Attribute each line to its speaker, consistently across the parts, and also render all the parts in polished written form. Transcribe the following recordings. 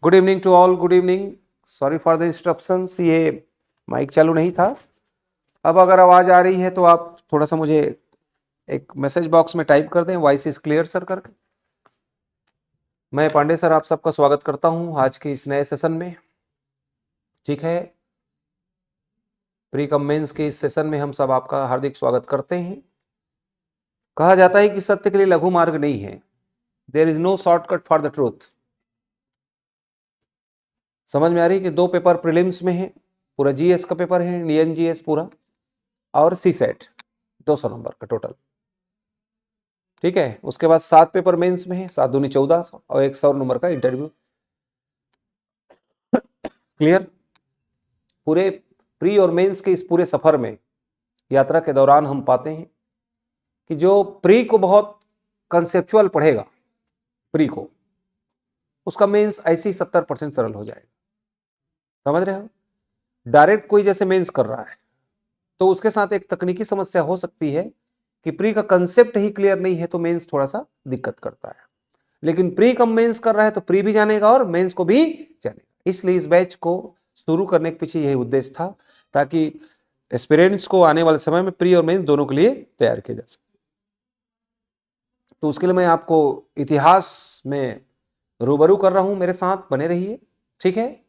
Speaker 1: Good evening to all, good evening. Sorry for the interruptions, ये mic चालू नहीं था। अब अगर आवाज आ रही है तो आप थोड़ा सा मुझे एक मैसेज बॉक्स में टाइप कर दें, वॉइस इज क्लियर सर करके। मैं पांडे सर आप सबका स्वागत करता हूं आज के इस नए सेशन में। ठीक है, प्री कम मेंस के इस सेशन में हम सब आपका हार्दिक स्वागत करते हैं। कहा जाता है कि सत्य के लिए लघु मार्ग नहीं है, there is no shortcut for the truth. समझ में आ रही कि दो पेपर प्रीलिम्स में है, पूरा जीएस का पेपर है, इंडियन जीएस पूरा, और सी सेट 200 नंबर का टोटल। ठीक है, उसके बाद 7 पेपर मेंस में है, 7 दूनी 14 और 100 नंबर का इंटरव्यू। क्लियर? पूरे प्री और मेंस के इस पूरे सफर में, यात्रा के दौरान हम पाते हैं कि जो प्री को बहुत कंसेप्चुअल पढ़ेगा, प्री को, उसका मेंस ऐसे ही 70% सरल हो जाएगा। समझ रहे हो? डायरेक्ट कोई जैसे मेंस कर रहा है तो उसके साथ एक तकनीकी समस्या हो सकती है कि प्री का कंसेप्ट ही क्लियर नहीं है तो मेंस थोड़ा सा दिक्कत करता है। लेकिन प्री कम मेंस कर रहा है तो प्री भी जानेगा और मेंस को भी जानेगा। इसलिए इस बैच को शुरू करने के पीछे यही उद्देश्य था, ताकि एस्पिरेंट्स को आने वाले समय में प्री और मेंस दोनों के लिए तैयार किया जा सके। तो उसके लिए मैं आपको इतिहास में रूबरू कर रहा हूं, मेरे साथ बने रहिए। ठीक है,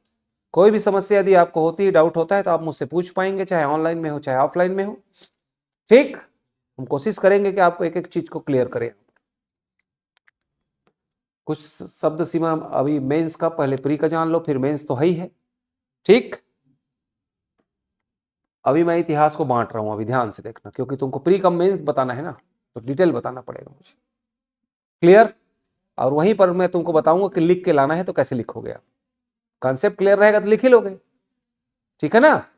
Speaker 1: कोई भी समस्या यदि आपको होती है, डाउट होता है तो आप मुझसे पूछ पाएंगे, चाहे ऑनलाइन में हो चाहे ऑफलाइन में हो। ठीक, हम कोशिश करेंगे कि आपको एक एक चीज को क्लियर करें। कुछ शब्द सीमा अभी मेंस का, पहले प्री का जान लो, फिर मेंस तो है ही है। ठीक, अभी मैं इतिहास को बांट रहा हूं, अभी ध्यान से देखना, क्योंकि तुमको प्री का मेंस बताना है ना, तो डिटेल बताना पड़ेगा मुझे। क्लियर? और वहीं पर मैं तुमको बताऊंगा कि लिख के लाना है तो कैसे लिखोगे आप। कॉन्सेप्ट क्लियर रहेगा तो लिख ही लोगे। ठीक है ना?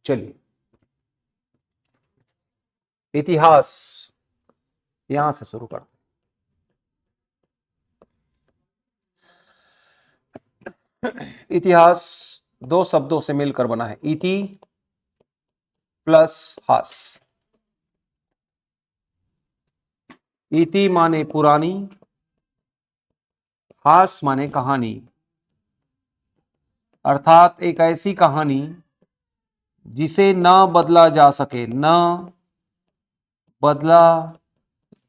Speaker 1: चलिए, इतिहास यहां से शुरू कर। इतिहास दो शब्दों से मिलकर बना है, इति प्लस हास। इति माने पुरानी, हास माने कहानी, अर्थात एक ऐसी कहानी जिसे न बदला जा सके, न बदला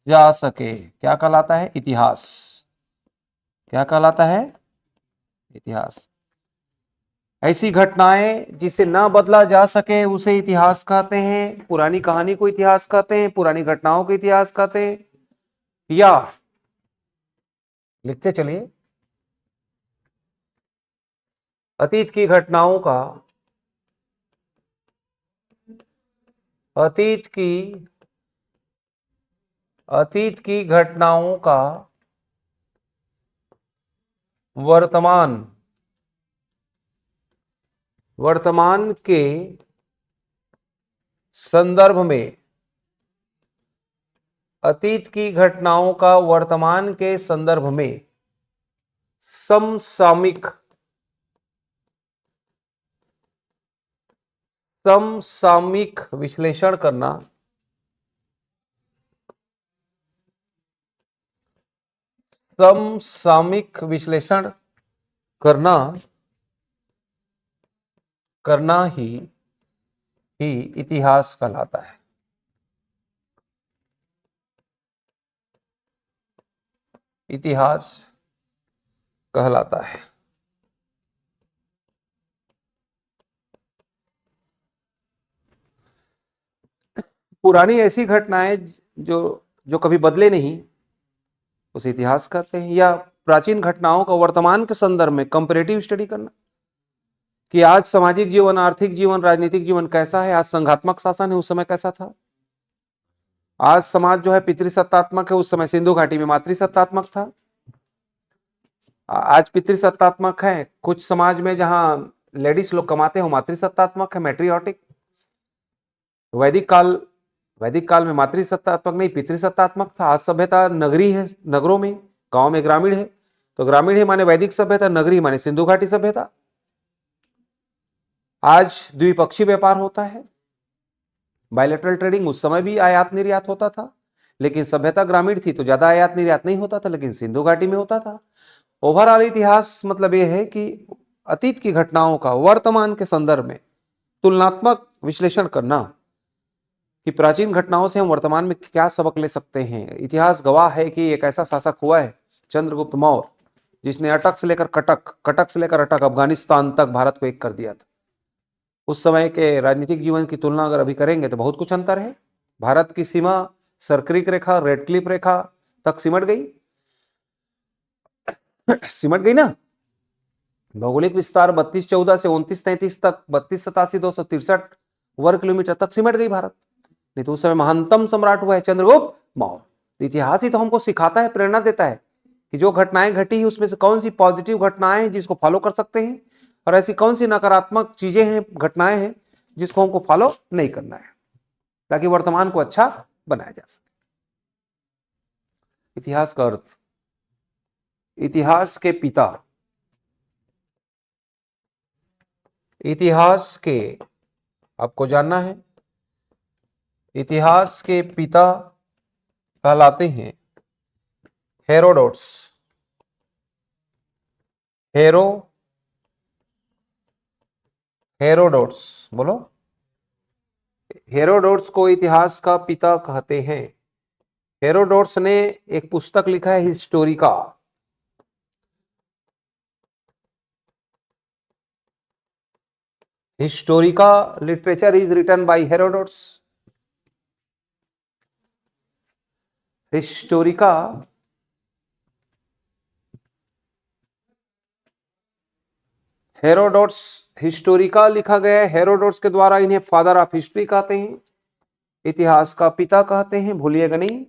Speaker 1: जा सके, क्या कहलाता है? इतिहास। क्या कहलाता है? इतिहास। ऐसी घटनाएं जिसे न बदला जा सके उसे इतिहास कहते हैं। पुरानी कहानी को इतिहास कहते हैं, पुरानी घटनाओं को इतिहास कहते हैं। या लिखते चलिए, अतीत की घटनाओं का, अतीत की घटनाओं का वर्तमान के संदर्भ में, अतीत की घटनाओं का वर्तमान के संदर्भ में समसामयिक विश्लेषण करना, समसामयिक विश्लेषण करना ही इतिहास कहलाता है। इतिहास कहलाता है। पुरानी ऐसी घटनाएं जो जो कभी बदले नहीं, उसे इतिहास कहते हैं। या प्राचीन घटनाओं का वर्तमान के संदर्भ में कंपैरेटिव स्टडी करना, कि आज सामाजिक जीवन, आर्थिक जीवन, राजनीतिक जीवन कैसा है, आज संघात्मक शासन है, उस समय कैसा था। आज समाज जो है पितृसत्तात्मक है, उस समय सिंधु घाटी में मातृसत्तात्मक था। आज पितृसत्तात्मक है, कुछ समाज में जहां लेडीज लोग कमाते हो मातृसत्तात्मक है, मैट्रियोटिक। वैदिक काल में मातृसत्तात्मक नहीं, पितृसत्तात्मक था। आज सभ्यता नगरी है, नगरों में, गांव में ग्रामीण है, तो ग्रामीण है माने वैदिक सभ्यता, नगरी माने सिंधु घाटी सभ्यता। आज द्विपक्षीय व्यापार होता है, बायलैटरल ट्रेडिंग। उस समय भी आयात निर्यात होता था, लेकिन सभ्यता ग्रामीण थी तो ज्यादा आयात निर्यात नहीं होता था, लेकिन सिंधु घाटी में होता था। ओवरऑल इतिहास मतलब यह है कि अतीत की घटनाओं का वर्तमान के संदर्भ में तुलनात्मक विश्लेषण करना कि प्राचीन घटनाओं से हम वर्तमान में क्या सबक ले सकते हैं। इतिहास गवाह है कि एक ऐसा शासक हुआ है चंद्रगुप्त मौर्य, जिसने अटक से लेकर कटक, कटक से लेकर अटक, अफगानिस्तान तक भारत को एक कर दिया था। उस समय के राजनीतिक जीवन की तुलना अगर अभी करेंगे तो बहुत कुछ अंतर है। भारत की सीमा सरक्रिक रेखा, रेड क्लिफ रेखा तक सिमट गई, सिमट गई ना। भौगोलिक विस्तार 3214 से 2933 तक, 3287,263 वर्ग किलोमीटर तक सिमट गई भारत। नहीं तो उस समय महानतम सम्राट हुआ है चंद्रगुप्त मौर्य। इतिहास ही तो हमको सिखाता है, प्रेरणा देता है कि जो घटनाएं घटी उसमें से कौन सी पॉजिटिव घटनाएं हैं जिसको फॉलो कर सकते हैं, और ऐसी कौन सी नकारात्मक चीजें हैं, घटनाएं हैं जिसको हमको फॉलो नहीं करना है, ताकि वर्तमान को अच्छा बनाया जा सके। इतिहास का अर्थ, इतिहास के पिता, इतिहास के, आपको जानना है, इतिहास के पिता कहलाते हैं हेरोडोट्स। हेरोडोट्स बोलो। हेरोडोट्स को इतिहास का पिता कहते हैं। हेरोडोट्स ने एक पुस्तक लिखा है Historica. Historica literature is written by Herodotus. Historica Herodotus, Historica लिखा गया है हेरोडोट्स के द्वारा। इन्हें फादर ऑफ हिस्ट्री कहते हैं, इतिहास का पिता कहते हैं, भूलिएगा नहीं।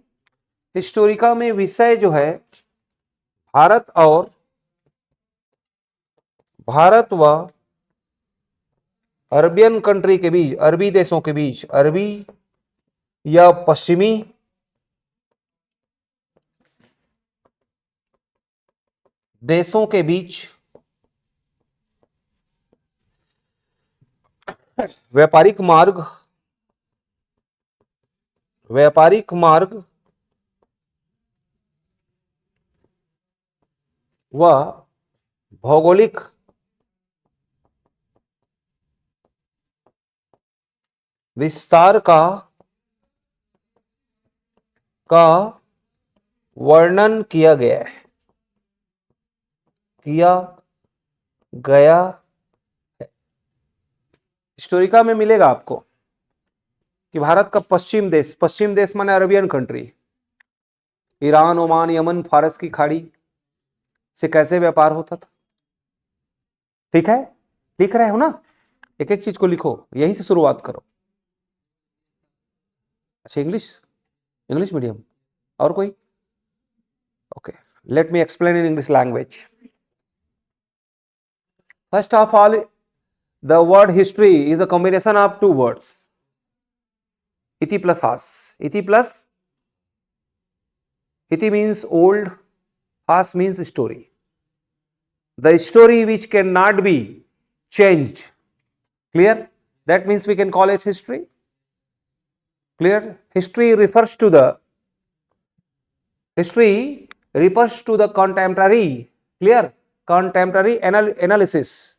Speaker 1: हिस्टोरिका में विषय जो है भारत व अरबियन कंट्री के बीच, अरबी देशों के बीच, अरबी या पश्चिमी देशों के बीच व्यापारिक मार्ग व भौगोलिक विस्तार का वर्णन किया गया है। हिस्टोरिका में मिलेगा आपको कि भारत का पश्चिम देश माने Arabian country, Iran, Oman, Yemen, फारस की खाड़ी से कैसे व्यापार होता था। ठीक है, लिख रहे हो ना, एक एक चीज को लिखो, यहीं से शुरुआत करो। अच्छा, इंग्लिश मीडियम, और कोई? Okay, let me explain in English language. First of all, the word history is a combination of two words, iti plus has. Iti means old, has means story. The story which cannot be changed. Clear? That means we can call it history. Clear? History refers to the contemporary. Clear? Contemporary analysis.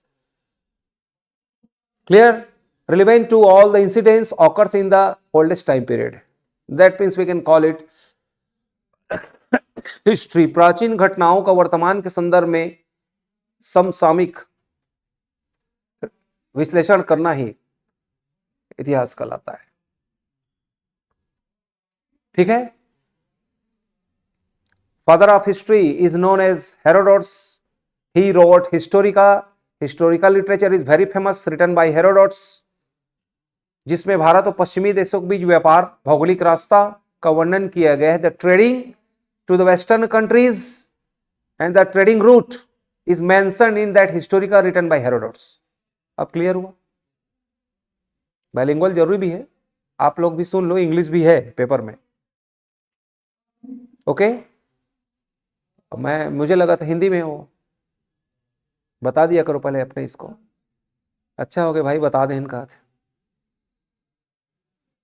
Speaker 1: Clear? Relevant to all the incidents occurs in the oldest time period. That means we can call it history. प्राचीन घटनाओं का वर्तमान के संदर्भ में समसामयिक विश्लेषण करना ही इतिहास कहलाता है। ठीक है। Father of history is known as Herodotus. He wrote Historica. Historical literature is very famous, written by Herodotus, जिसमें भारत और पश्चिमी देशों के बीच व्यापार, भौगोलिक रास्ता का वर्णन किया गया है। The trading to the western countries and the trading route is mentioned in that historica written by Herodotus. अब क्लियर हुआ? बाइलिंगुअल जरूरी भी है, आप लोग भी सुन लो, इंग्लिश भी है पेपर में। ओके, मुझे लगा था हिंदी में हो, बता दिया करो पहले अपने इसको। अच्छा हो गया भाई, बता दें इनका।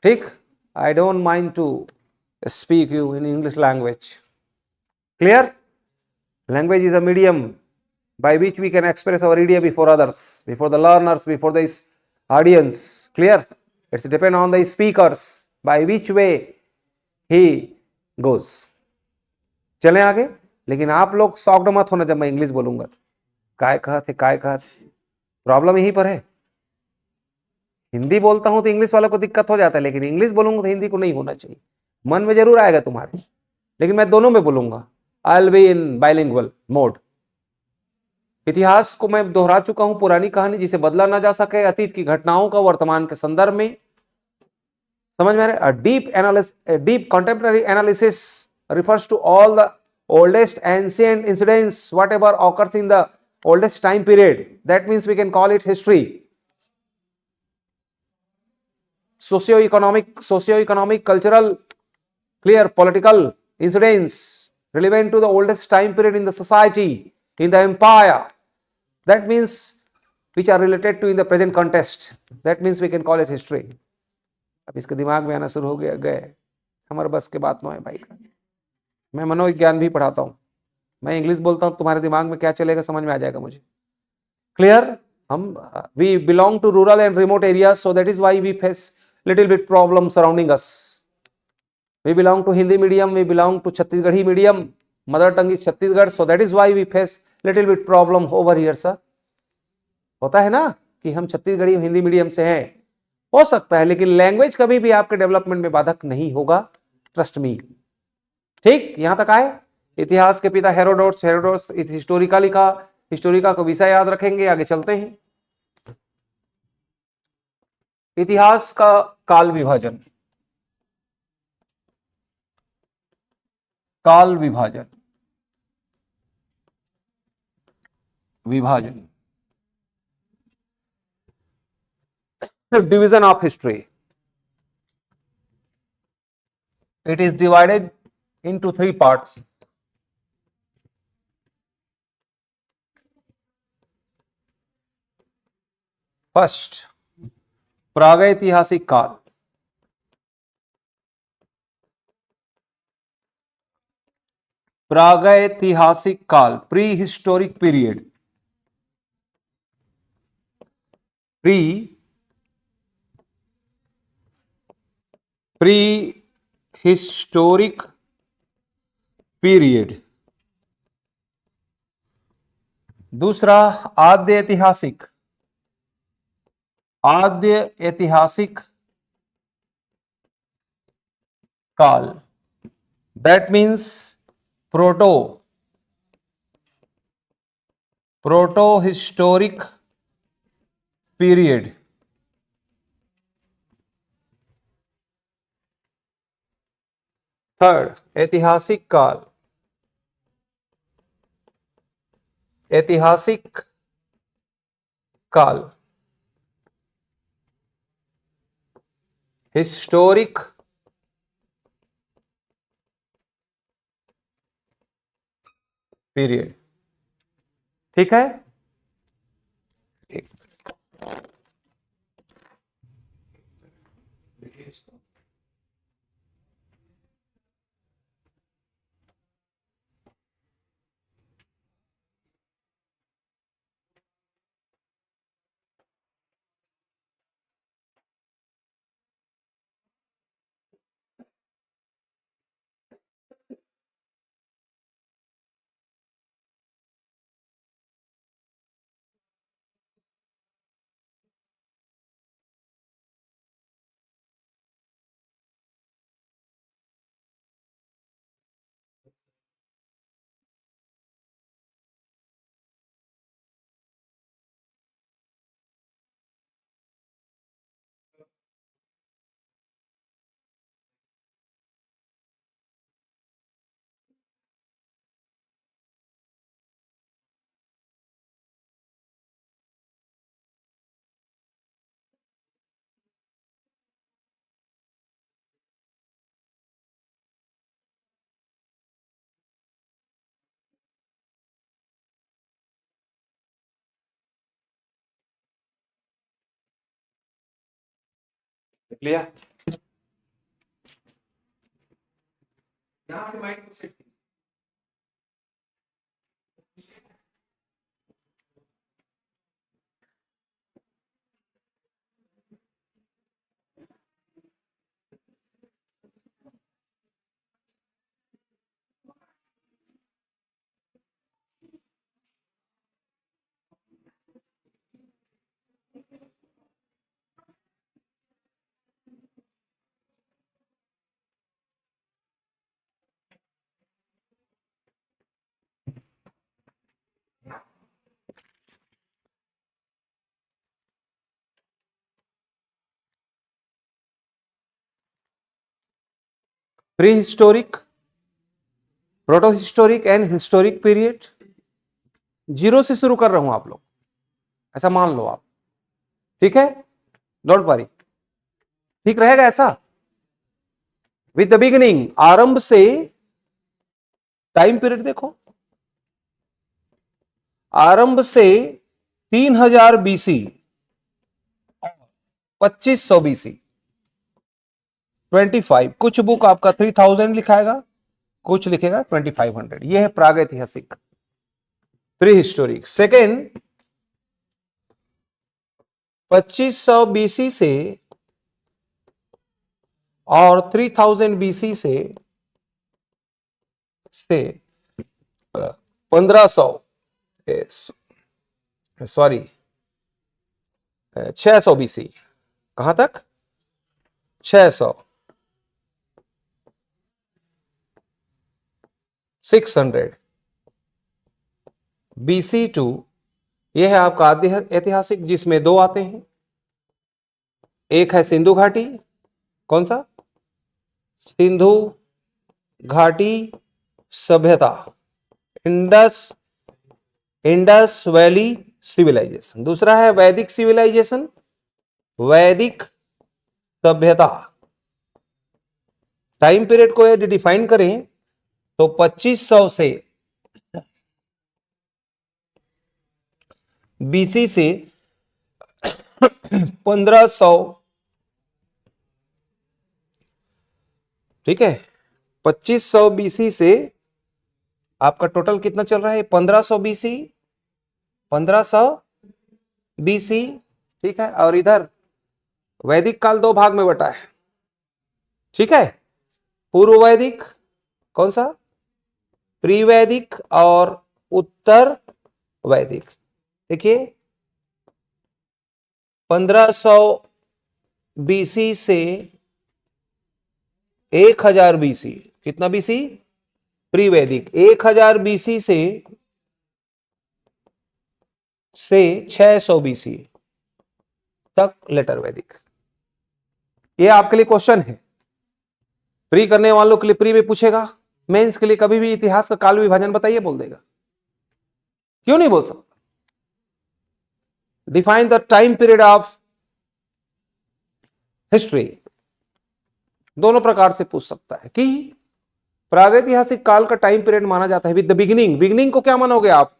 Speaker 1: ठीक, I don't mind to speak you in English language. Clear? Language is a medium by which we can express our idea before others, before the learners, before the audience. Clear? It's depend on the speakers by which way he goes. चलें आगे. लेकिन आप लोग shocked मत होना जब मैं English बोलूंगा. काय कहते प्रॉब्लम यहीं पर है. हिंदी बोलता हूं तो इंग्लिश वालों को दिक्कत हो जाता है, लेकिन इंग्लिश बोलूंगा तो हिंदी को नहीं होना चाहिए. मन में जरूर आएगा तुम्हारे, लेकिन मैं दोनों में बोलूंगा. I will be in bilingual mode. इतिहास को मैं दोहरा चुका हूं, पुरानी कहानी जिसे बदला ना जा सके, अतीत की घटनाओं का वर्तमान के संदर्भ में. समझ में आ रहा है? Deep contemporary analysis refers to all the oldest ancient incidents whatever occurs in the oldest time period. That means we can call it history. Socio-economic, cultural, clear political incidents relevant to the oldest time period in the society, in the empire. That means which are related to in the present context. That means we can call it history. अब इसके दिमाग में आना शुरू हो गए. हमारे बस के बात न है भाई का. मैं मनोविज्ञान भी पढ़ाता हूं. मैं इंग्लिश बोलता हूं, तुम्हारे दिमाग में क्या चलेगा समझ में आ जाएगा मुझे. क्लियर? हम we belong to rural and remote areas, so that is why we face little bit problem surrounding us. We belong to Hindi medium, we belong to Chhattisgarhi medium, mother tongue is Chhattisgarh, so that is why we face little bit problem over here. Sir होता है ना कि हम Chhattisgarhi Hindi medium से हैं, हो सकता है, लेकिन लैंग्वेज कभी भी आपके डेवलपमेंट में बाधक नहीं होगा. Trust me. ठीक, यहां तक आए. इतिहास के पिता हेरोडोटस हिस्टोरिका लिखा. हिस्टोरिका को विषय याद रखेंगे. आगे चलते हैं. इतिहास का काल विभाजन. काल विभाजन, विभाजन, division of history. It is divided into three parts. First, प्रागैतिहासिक काल. प्रागैतिहासिक काल, pre historic period. Pre historic period. दूसरा, आद्य ऐतिहासिक. आद्य ऐतिहासिक काल. That means proto historic period. Third, ऐतिहासिक काल. ऐतिहासिक काल, हिस्टोरिक पीरियड. ठीक है. देख लिया. यहां से माइंड को set pre historic, proto historic and historic period. Zero से शुरू कर रहा हूं आप लोग, ऐसा मान लो आप, ठीक है, डोंट वरी, ठीक रहेगा ऐसा। विद द बिगिनिंग, आरंभ से, टाइम पीरियड देखो, आरंभ से 3000 बीसी, 2500 बीसी, 25, कुछ बुक आपका 3000 लिखाएगा, कुछ लिखेगा 2500। यह है प्रागैतिहासिक, प्री हिस्टोरिक। सेकेंड, 2500 बीसी से और 3000 बीसी से 1500, सॉरी 600 बीसी, कहां तक, 600, 600 बीसी टू, यह है आपका ऐतिहासिक, जिसमें दो आते हैं। एक है सिंधु घाटी, कौन सा, सिंधु घाटी सभ्यता, इंडस वैली सिविलाइजेशन। दूसरा है वैदिक सिविलाइजेशन, वैदिक सभ्यता। टाइम पीरियड को यदि डिफाइन करें तो 2500 से बीसी से 1500, ठीक है, 2500 बीसी से आपका टोटल कितना चल रहा है, 1500 बीसी, 1500 बीसी, ठीक है। और इधर वैदिक काल दो भाग में बटा है, ठीक है, पूर्व वैदिक, कौन सा, प्री वैदिक और उत्तर वैदिक। देखिए 1500 बीसी से 1000 बीसी, कितना बीसी, प्री वैदिक, 1000 बीसी से 600 बीसी तक लेटर वैदिक। ये आपके लिए क्वेश्चन है, प्री करने वालों के लिए प्री में पूछेगा, मेंस के लिए कभी भी इतिहास का काल विभाजन बताइए, बोल देगा, क्यों नहीं बोल सकता। Define the time period of history, दोनों प्रकार से पूछ सकता है कि प्रागैतिहासिक काल का टाइम पीरियड माना जाता है विद द बिगिनिंग। बिगिनिंग को क्या मानोगे आप,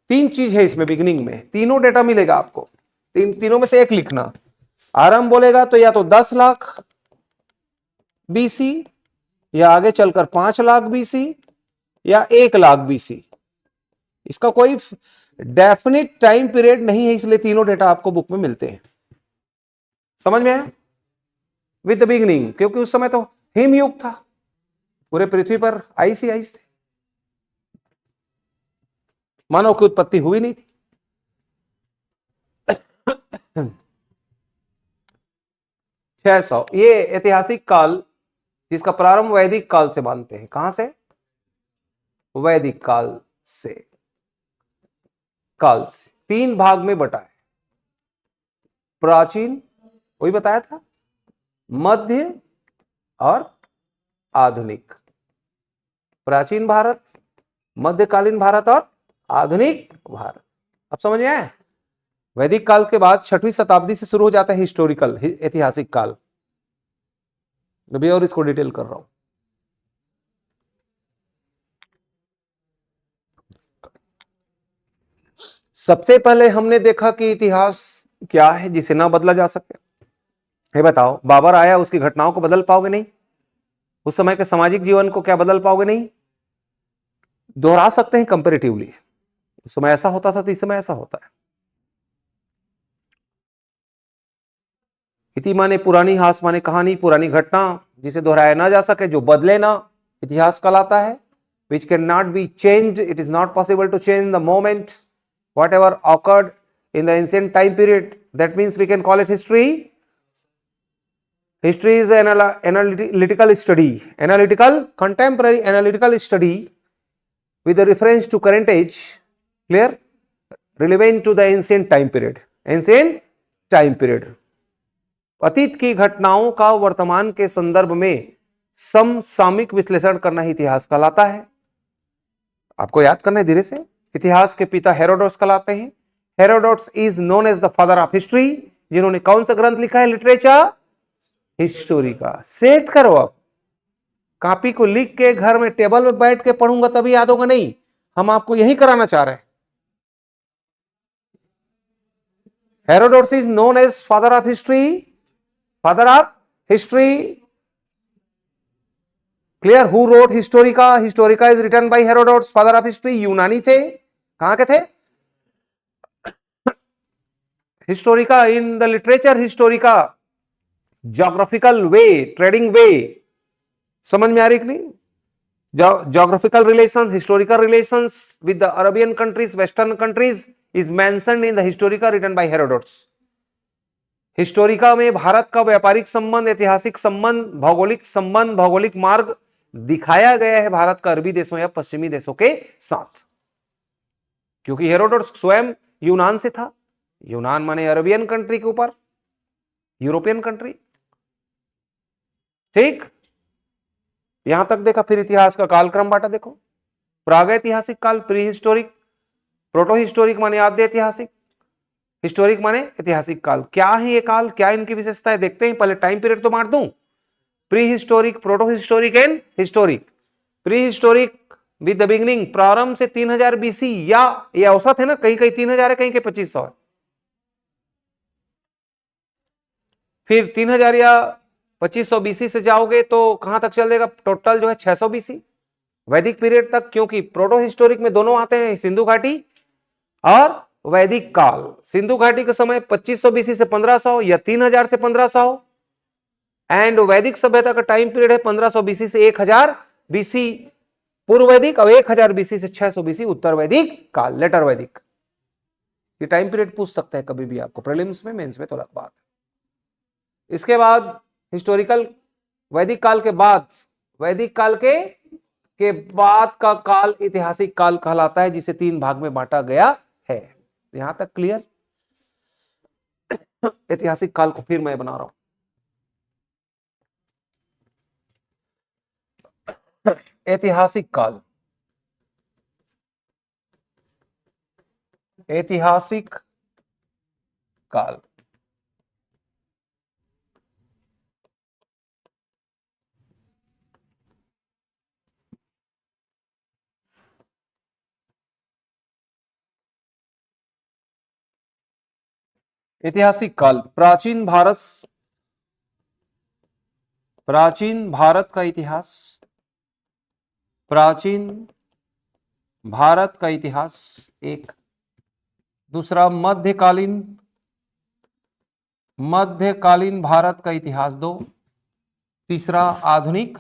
Speaker 1: तीन चीज है इसमें, बिगिनिंग में तीनों डेटा मिलेगा आपको, तीनों में से एक लिखना। आरंभ बोलेगा तो या तो 10 लाख बीसी, या आगे चलकर 5 लाख बीसी, या 1 लाख बीसी। इसका कोई डेफिनिट टाइम पीरियड नहीं है, इसलिए तीनों डेटा आपको बुक में मिलते हैं। समझ में आया, विद द बिगिनिंग, क्योंकि उस समय तो हिमयुग था, पूरे पृथ्वी पर आइस ही आइस थे, मानव की उत्पत्ति हुई नहीं थी। 600, ये ऐतिहासिक काल जिसका प्रारंभ वैदिक काल से मानते हैं। कहां से, वैदिक काल से, तीन भाग में बटा है, प्राचीन, वही बताया था, मध्य और आधुनिक। प्राचीन भारत, मध्यकालीन भारत और आधुनिक भारत। अब समझ में आया, वैदिक काल के बाद 6वीं शताब्दी से शुरू हो जाता है हिस्टोरिकल, ऐतिहासिक काल। अभी और इसको डिटेल कर रहा हूं। सबसे पहले हमने देखा कि इतिहास क्या है जिसे ना बदला जा सके। ये बताओ, बाबर आया, उसकी घटनाओं को बदल पाओगे नहीं, उस समय के सामाजिक जीवन को क्या बदल पाओगे नहीं, दोहरा सकते हैं कंपैरेटिवली, उस समय ऐसा होता था तो इस समय ऐसा होता है। इति माने पुरानी, हास माने कहानी, पुरानी घटना जिसे दोहराया ना जा सके, जो बदले ना, इतिहास कहलाता है। which cannot be changed, it is not possible to change the moment whatever occurred in the ancient time period, that means we can call it history. History is an analytical study, contemporary analytical study with a reference to current age, clear, relevant to the ancient time period, अतीत की घटनाओं का वर्तमान के संदर्भ में समसामयिक विश्लेषण करना ही इतिहास कहलाता है। आपको याद करना है धीरे से। इतिहास के पिता हेरोडोट्स कहलाते हैं। Herodotus is known as the father of history, जिन्होंने कौन सा ग्रंथ लिखा है? लिटरेचर हिस्टोरी का। सेट करो, अब कॉपी को लिख के घर में टेबल में बैठ के पढ़ूंगा तभी याद होगा, नहीं, हम आपको यही कराना चाह रहे हैं। Herodotus is known as father of history, father of history. Clear? Who wrote Historica? Historica is written by Herodotus, father of history. यूनानी थे, कहां के थे? Historica in the literature Historica, geographical way, trading way. समझ में आ रही कि नहीं? Geographical relations, historical relations with the Arabian countries, Western countries is mentioned in the Historica written by Herodotus. Historica में भारत का व्यापारिक संबंध, ऐतिहासिक संबंध, भौगोलिक संबंध, भौगोलिक मार्ग दिखाया गया है भारत का अरबी देशों या पश्चिमी देशों के साथ, क्योंकि हेरोडोटस स्वयं यूनान से था। यूनान माने अरबियन कंट्री के ऊपर, यूरोपियन कंट्री। ठीक, यहां तक देखा। फिर इतिहास का कालक्रम बांटा देखो। प्रागैतिहासिक काल, प्री हिस्टोरिक, प्रोटो हिस्टोरिक माने आद्य ऐतिहासिक, हिस्टोरिक माने ऐतिहासिक काल। क्या है ये काल, क्या इनकी विशेषताएं देखते हैं। पहले टाइम पीरियड तो बांट दूं, pre historic, proto historic and historic. Pre historic with the beginning, प्रारंभ से 3000 बीसी, या ये औसत है ना, कहीं कहीं 3000 है, कहीं कहीं 2500 है। फिर 3000 या 2500 बीसी से जाओगे तो कहां तक चल देगा? टोटल जो है 600 बीसी, वैदिक पीरियड तक। क्योंकि प्रोटो हिस्टोरिक में दोनों आते हैं, सिंधु घाटी और वैदिक काल। सिंधु घाटी के समय 2500 बीसी से 1500 या 3000 से 1500, एंड वैदिक सभ्यता का टाइम पीरियड है 1500 बीसी से 1000 बीसी पूर्व वैदिक, और 1000 बीसी से 600 बीसी उत्तर वैदिक काल, लेटर वैदिक। ये टाइम पीरियड पूछ सकता है कभी भी आपको, प्रीलिम्स में, मेंस में तो अलग बात है। इसके बाद हिस्टोरिकल, वैदिक काल के बाद, वैदिक काल के बाद का काल ऐतिहासिक काल कहलाता है, जिसे 3 भाग में बांटा गया है। यहां तक क्लियर? ऐतिहासिक काल को फिर मैं बना रहा हूं। ऐतिहासिक काल, ऐतिहासिक काल। ऐतिहासिक काल, प्राचीन भारत का इतिहास, प्राचीन भारत का इतिहास एक। दूसरा मध्यकालीन भारत का इतिहास 2। तीसरा आधुनिक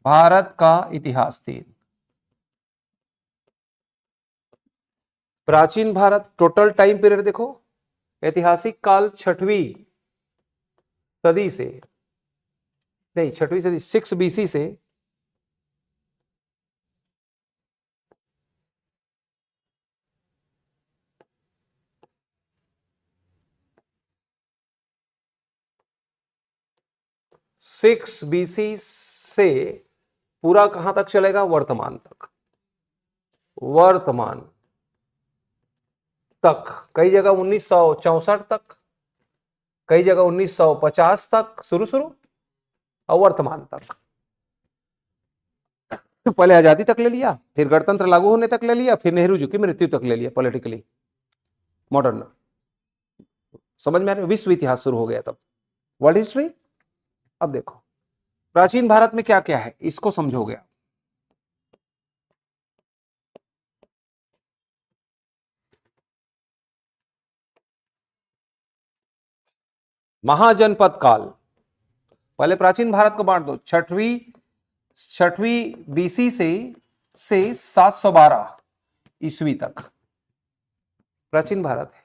Speaker 1: भारत का इतिहास 3। प्राचीन भारत, टोटल टाइम पीरियड देखो, ऐतिहासिक काल 6वीं सदी से, नहीं 6वीं सदी, 6 बीसी से पूरा कहां तक चलेगा? वर्तमान तक। वर्तमान तक, कई जगह 1964 तक, कई जगह 1950 तक, शुरू और वर्तमान तक। पहले आजादी तक ले लिया, फिर गणतंत्र लागू होने तक ले लिया, फिर नेहरू जी की मृत्यु तक ले लिया, पॉलिटिकली मॉडर्न। समझ में आ रहा है? विश्व इतिहास शुरू हो गया तब, वर्ल्ड हिस्ट्री। अब देखो प्राचीन भारत में क्या क्या है, इसको समझोगे आप। महाजनपद काल, पहले प्राचीन भारत को बांट दो। 6वीं बीसी से 712 ईस्वी तक प्राचीन भारत है।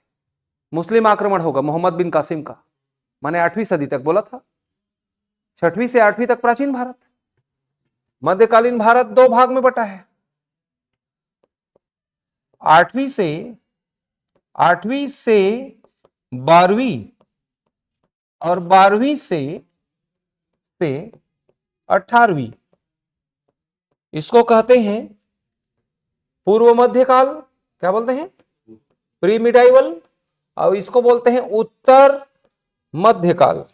Speaker 1: मुस्लिम आक्रमण होगा मोहम्मद बिन कासिम का, मैंने 8वीं सदी तक बोला था। 6वीं से 8वीं तक प्राचीन भारत। मध्यकालीन भारत 2 भाग में बटा है। 8वीं से 12वीं और 12वीं से 18वीं, इसको कहते हैं पूर्व मध्यकाल, क्या बोलते हैं, प्री मिडाइवल, और इसको बोलते हैं उत्तर मध्यकाल।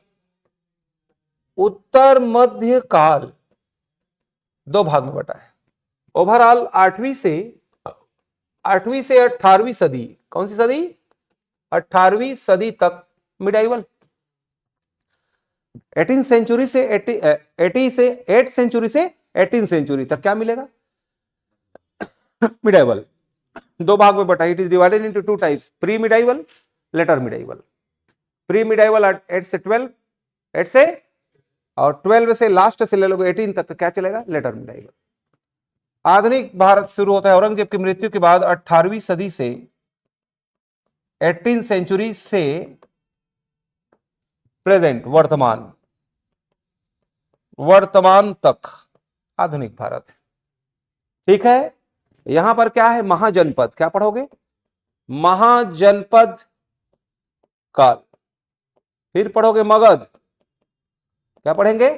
Speaker 1: उत्तर मध्यकाल दो भाग में बटा है। ओवरऑल 8वीं से 18वीं सदी, कौन सी सदी, 18वीं सदी तक मिडाइवल। 18 सेंचुरी से 80 से 8 सेंचुरी से 18 सेंचुरी तक क्या मिलेगा, मिडाइवल। दो भाग में बटा, it is divided into two types, pre medieval, later medieval. Pre medieval 8 से 12, 8 से, और 12 से लास्ट से ले लोगे 18 तक, तो क्या चलेगा, लेटर मिडाइवल। आधुनिक भारत शुरू होता है औरंगजेब की मृत्यु के बाद 18वीं सदी से 18 सेंचुरी से प्रेजेंट, वर्तमान तक आधुनिक भारत। ठीक है, यहां पर क्या है, महाजनपद, क्या पढ़ोगे, महाजनपद काल। फिर पढ़ोगे मगध, क्या पढ़ेंगे,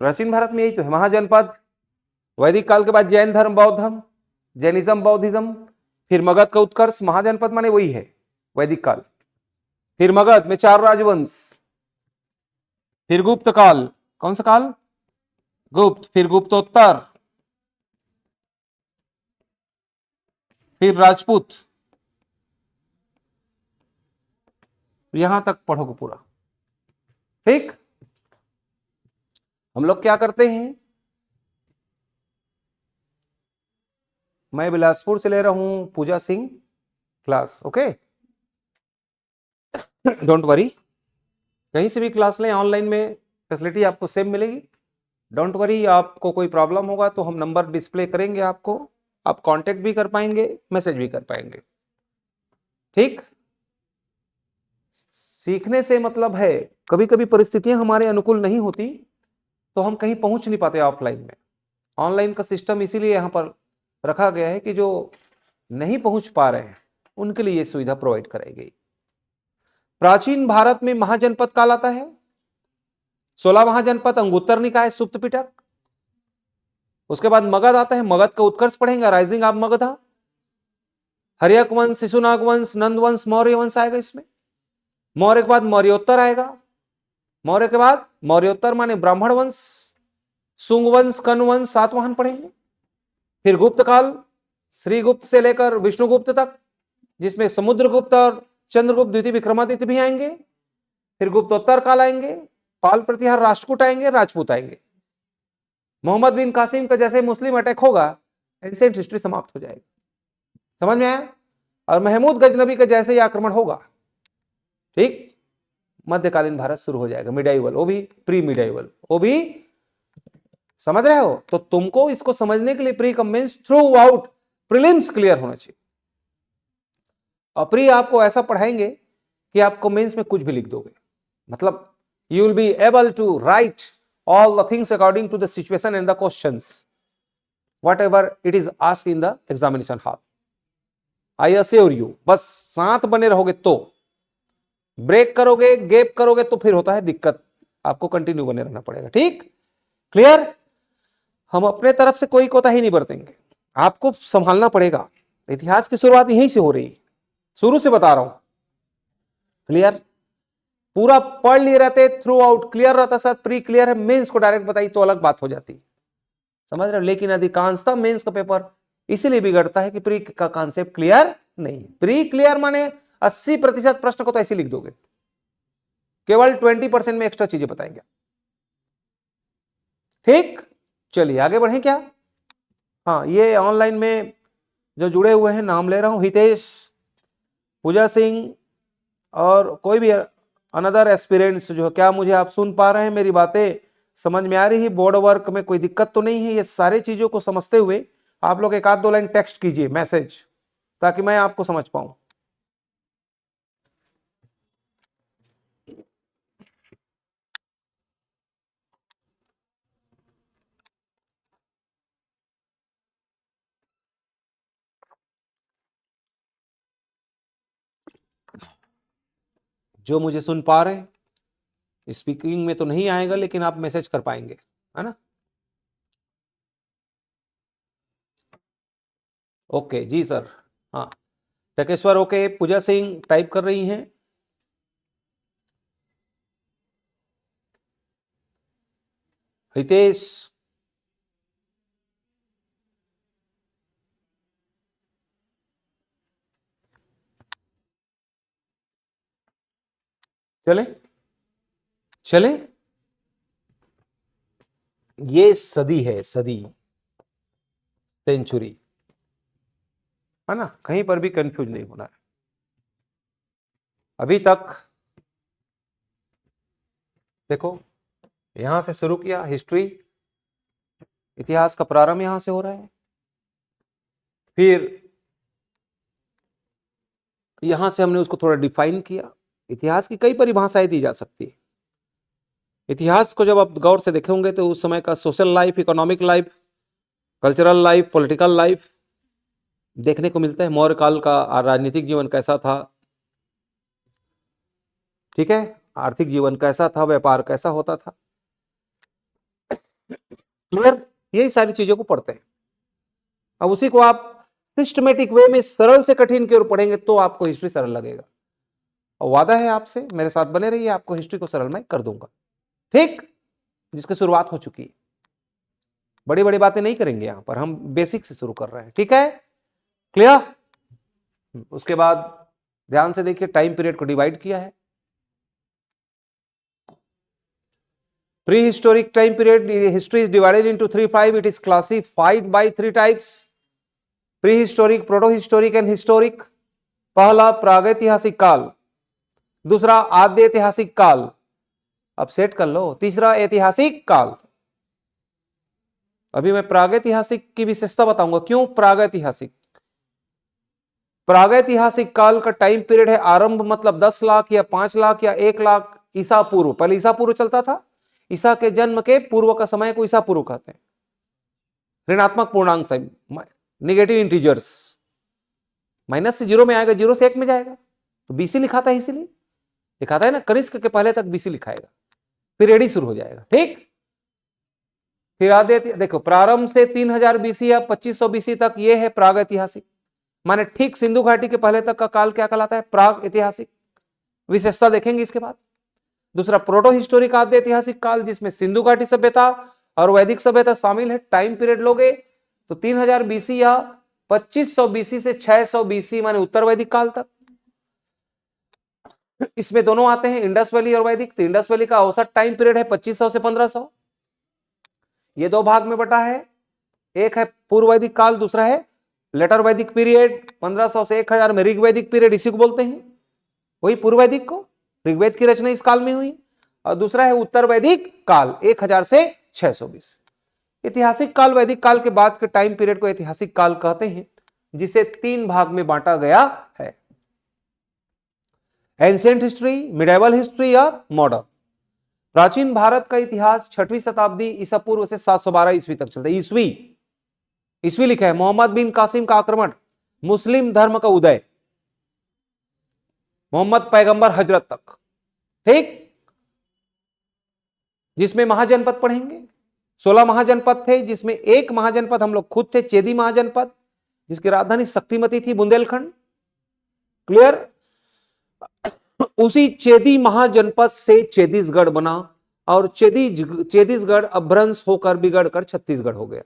Speaker 1: प्राचीन भारत में यही तो है, महाजनपद। वैदिक काल के बाद जैन धर्म, बौद्ध धर्म, जैनिज्म, बौद्धिज्म। फिर मगध का उत्कर्ष, महाजनपद माने वही है वैदिक काल। फिर मगध में 4 राजवंश। फिर गुप्त काल, कौन सा काल, गुप्त। फिर गुप्तोत्तर, फिर राजपूत। यहां तक पढ़ोगे पूरा। ठीक, हम लोग क्या करते हैं, मैं बिलासपुर से ले रहा हूं Pooja Singh class, okay, don't worry, कहीं से भी क्लास लें, ऑनलाइन में फैसिलिटी आपको सेम मिलेगी, डोंट वरी। आपको कोई प्रॉब्लम होगा तो हम नंबर डिस्प्ले करेंगे आपको, आप कांटेक्ट भी कर पाएंगे, मैसेज भी कर पाएंगे। ठीक, सीखने से मतलब है, कभी कभी परिस्थितियां हमारे अनुकूल नहीं होती तो हम कहीं पहुंच नहीं पाते ऑफलाइन में। ऑनलाइन का सिस्टम इसीलिए यहां पर रखा गया है कि जो नहीं पहुंच पा रहे हैं उनके लिए यह सुविधा प्रोवाइड कराई गई। प्राचीन भारत में महाजनपद काल आता है, 16 महाजनपद, अंगुत्तर निकाय, सुप्त पिटक। उसके बाद मगध आता है, मगध का उत्कर्ष पढ़ेंगे, राइजिंग ऑफ मगधा। हर्यक वंश, शिशुनाग वंश, नंद वंश, मौर्य वंश आएगा इसमें। मौर्य के बाद मौर्योत्तर आएगा, मौर्य के बाद मौर्योत्तर माने ब्राह्मण वंश, सुंग वंश, कन वंश, सातवाहन पढ़ेंगे। फिर गुप्त काल, श्रीगुप्त से लेकर विष्णुगुप्त तक, जिसमें समुद्रगुप्त और चंद्रगुप्त द्वितीय विक्रमादित्य भी आएंगे। फिर गुप्तोत्तर काल आएंगे, पाल प्रतिहार, राष्ट्रकूट आएंगे, राजपूत आएंगे। मोहम्मद बिन कासिम का जैसे मुस्लिम अटैक होगा, एंशिएंट हिस्ट्री समाप्त हो जाएगी। समझ में आया? और महमूद गजनबी का जैसे ही आक्रमण होगा, ठीक, मध्यकालीन भारत शुरू हो जाएगा, मिडाइवल, वो भी प्री मिडाइवल, वो भी, समझ रहे हो? तो तुमको इसको समझने के लिए प्री कम means through out prelims clear होना चाहिए। और प्री आपको ऐसा पढ़ाएंगे कि आपको मेंस में कुछ भी लिख दोगे, मतलब you will be able to write all the things according to the situation and the questions whatever it is asked in the examination hall. I assure you, बस साथ बने रहोगे तो, ब्रेक करोगे, गैप करोगे तो फिर होता है दिक्कत, आपको कंटिन्यू बने रहना पड़ेगा। ठीक, क्लियर? हम अपने तरफ से कोई कोताही नहीं बरतेंगे, आपको संभालना पड़ेगा। इतिहास की शुरुआत यहीं से हो रही, शुरू से बता रहा हूं, क्लियर? पूरा पढ़ लिए रहते, थ्रू आउट क्लियर रहता, सर प्री क्लियर है, मेंस को डायरेक्ट बताई तो अलग बात हो जाती, समझ रहे हो? लेकिन अधिकांशतः मेंस का पेपर इसीलिए बिगड़ता है कि प्री का कॉन्सेप्ट क्लियर नहीं। प्री क्लियर माने 80% प्रश्न को तो ऐसे लिख दोगे, केवल 20% में एक्स्ट्रा चीजें बताएंगे। ठीक, चलिए आगे बढ़े क्या? हाँ, ये ऑनलाइन में जो जुड़े हुए हैं, नाम ले रहा हूं, हितेश, पूजा सिंह, और कोई भी अनदर एस्पिरेंट्स जो, क्या मुझे आप सुन पा रहे हैं, मेरी बातें समझ में आ रही है, बोर्ड वर्क में कोई दिक्कत तो नहीं है? ये सारे चीजों को समझते हुए आप लोग एक आध दो लाइन टेक्स्ट कीजिए, मैसेज, ताकि मैं आपको समझ पाऊं। जो मुझे सुन पा रहे हैं, स्पीकिंग में तो नहीं आएगा लेकिन आप मैसेज कर पाएंगे, है ना? ओके जी सर। हाँ, टकेश्वर ओके, पूजा सिंह टाइप कर रही हैं। हितेश, चले चले। ये सदी है, सदी, सेंचुरी, है ना? कहीं पर भी कंफ्यूज नहीं होना है। अभी तक देखो, यहां से शुरू किया हिस्ट्री, इतिहास का प्रारंभ यहां से हो रहा है, फिर यहां से हमने उसको थोड़ा डिफाइन किया। इतिहास की कई परिभाषाएं दी जा सकती है। इतिहास को जब आप गौर से देखेंगे तो उस समय का social life, economic life, cultural life, political life देखने को मिलता है। मौर्य काल का राजनीतिक जीवन कैसा था, ठीक है, आर्थिक जीवन कैसा था, व्यापार कैसा होता था, क्लियर? यही सारी चीजों को पढ़ते हैं। अब उसी को आप सिस्टमेटिक वे में सरल से कठिन की ओर पढ़ेंगे तो आपको हिस्ट्री सरल लगेगा। और वादा है आपसे, मेरे साथ बने रहिए, आपको हिस्ट्री को सरल मैं कर दूंगा, ठीक? जिसकी शुरुआत हो चुकी है। बड़ी बड़ी बातें नहीं करेंगे यहां पर, हम बेसिक से शुरू कर रहे हैं, ठीक है? क्लियर? उसके बाद ध्यान से देखिए, टाइम पीरियड को डिवाइड किया है। Prehistoric time period history is divided into 3 5. It is classified by 3 types: prehistoric, protohistoric and historic. पहला प्रागैतिहासिक काल, दूसरा आद्य ऐतिहासिक काल, अब सेट कर लो, तीसरा ऐतिहासिक काल। अभी मैं प्रागैतिहासिक की विशेषता बताऊंगा। क्यों प्रागैतिहासिक? प्रागैतिहासिक काल का टाइम पीरियड है आरंभ मतलब 10 लाख या 5 लाख या 1 लाख ईसा पूर्व। पहले ईसा पूर्व चलता था, ईसा के जन्म के पूर्व का समय को ईसा पूर्व कहते हैं। ऋणात्मक पूर्णांक से, निगेटिव इंटीजर्स, माइनस से जीरो में आएगा, जीरो से 1 में जाएगा, तो बीसी लिखाता है, इसीलिए लिखाता है ना, कनिष्क के पहले तक बीसी लिखाएगा, फिर एडी शुरू हो जाएगा, ठीक? फिर आदि देखो, प्रारंभ से 3000 बीसी या 2500 बीसी तक ये है प्राग ऐतिहासिक, माने ठीक सिंधु घाटी के पहले तक का काल क्या कहलाता है? प्राग ऐतिहासिक। विशेषता देखेंगे इसके बाद। दूसरा प्रोटो हिस्टोरिक आद्य ऐतिहासिक काल, जिसमें सिंधु घाटी सभ्यता और वैदिक सभ्यता शामिल है। टाइम पीरियड लोगे तो 3000 बीसी या 2500 बीसी से 600 बीसी माने उत्तर वैदिक काल तक। इसमें दोनों आते हैं, इंडस वैली और वैदिक। तो इंडस वैली का औसत टाइम पीरियड है 2500 से 1500। ये 2 भाग में बटा है, एक है पूर्व वैदिक काल, दूसरा है लेटर वैदिक पीरियड। 1500 से 1000 में ऋग वैदिक पीरियड, इसी को बोलते हैं, वही पूर्व वैदिक को। ऋग्वेद की रचना इस काल में हुई। और दूसरा है उत्तर वैदिक काल, 1000 से 620। ऐतिहासिक काल वैदिक काल के बाद के टाइम पीरियड को ऐतिहासिक काल कहते हैं, जिसे 3 भाग में बांटा गया है: एंशिएंट हिस्ट्री, मिडिवल हिस्ट्री और मॉडर्न। प्राचीन भारत का इतिहास 6वीं शताब्दी ईसा पूर्व से 712 ईस्वी तक चलता है। ईस्वी लिखा है। मोहम्मद बिन कासिम का आक्रमण, मुस्लिम धर्म का उदय, मोहम्मद पैगंबर हजरत तक, ठीक? जिसमें महाजनपद पढ़ेंगे, 16 महाजनपद थे, जिसमें एक महाजनपद हम लोग खुद थे, चेदी महाजनपद, जिसकी राजधानी शक्तिमती थी, बुंदेलखंड, क्लियर? उसी चेदी महाजनपद से चेदीसगढ़ बना और चेदीसगढ़ अभ्रंश होकर बिगड़कर छत्तीसगढ़ हो गया।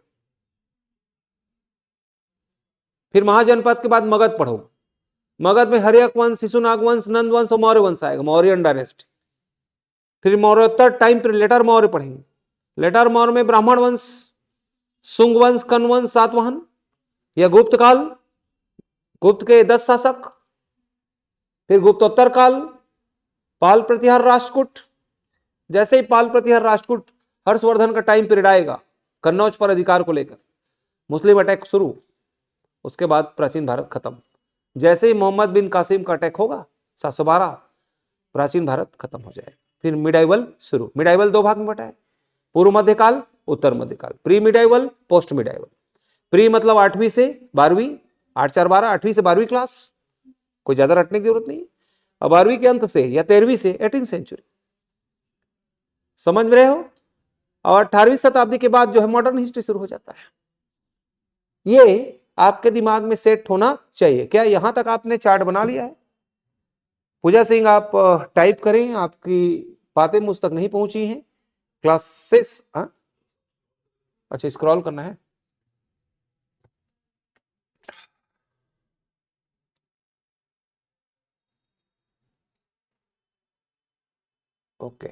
Speaker 1: फिर महाजनपद के बाद मगध पढ़ो, मगध में हर्यक वंश, शिशुनाग वंश, नंद वंश और मौर्य वंश आएगा, मौर्यन डायनेस्टी। फिर मौर्योत्तर टाइम पीरियड, लेटर मौर्य पढ़ेंगे। लेटर मौर्य में ब्राह्मण वंश, सुंग वंश, कन वंश, सातवाहन या गुप्त काल, गुप्त के 10 शासक। फिर गुप्तोत्तर काल, पाल प्रतिहार राष्ट्रकूट। जैसे ही पाल प्रतिहार राष्ट्रकूट, हर्षवर्धन का टाइम पीरियड आएगा कन्नौज पर अधिकार को लेकर, मुस्लिम अटैक शुरू, उसके बाद प्राचीन भारत खत्म। जैसे ही मोहम्मद बिन कासिम का अटैक होगा 712, प्राचीन भारत खत्म हो जाएगा। फिर मिडाइवल शुरू। मिडाइवल 2 भाग में बटा है, पूर्व मध्यकाल, उत्तर मध्यकाल, pre medieval, post medieval. Pre मतलब 8वीं से 12वीं, 8 4 12, 8वीं से 12वीं क्लास, कोई ज्यादा रटने की जरूरत नहीं। और 12वीं के अंत से या 13वीं से 18th सेंचुरी। समझ रहे हो? और 18वीं शताब्दी के बाद जो है मॉडर्न हिस्ट्री शुरू हो जाता है। ये आपके दिमाग में सेट होना चाहिए। क्या यहां तक आपने चार्ट बना लिया है? पूजा सिंह आप टाइप करें, आपकी बातें मुझ तक नहीं पहुंची हैं। क्लासेस, अच्छा स्क्रॉल करना है। ओके,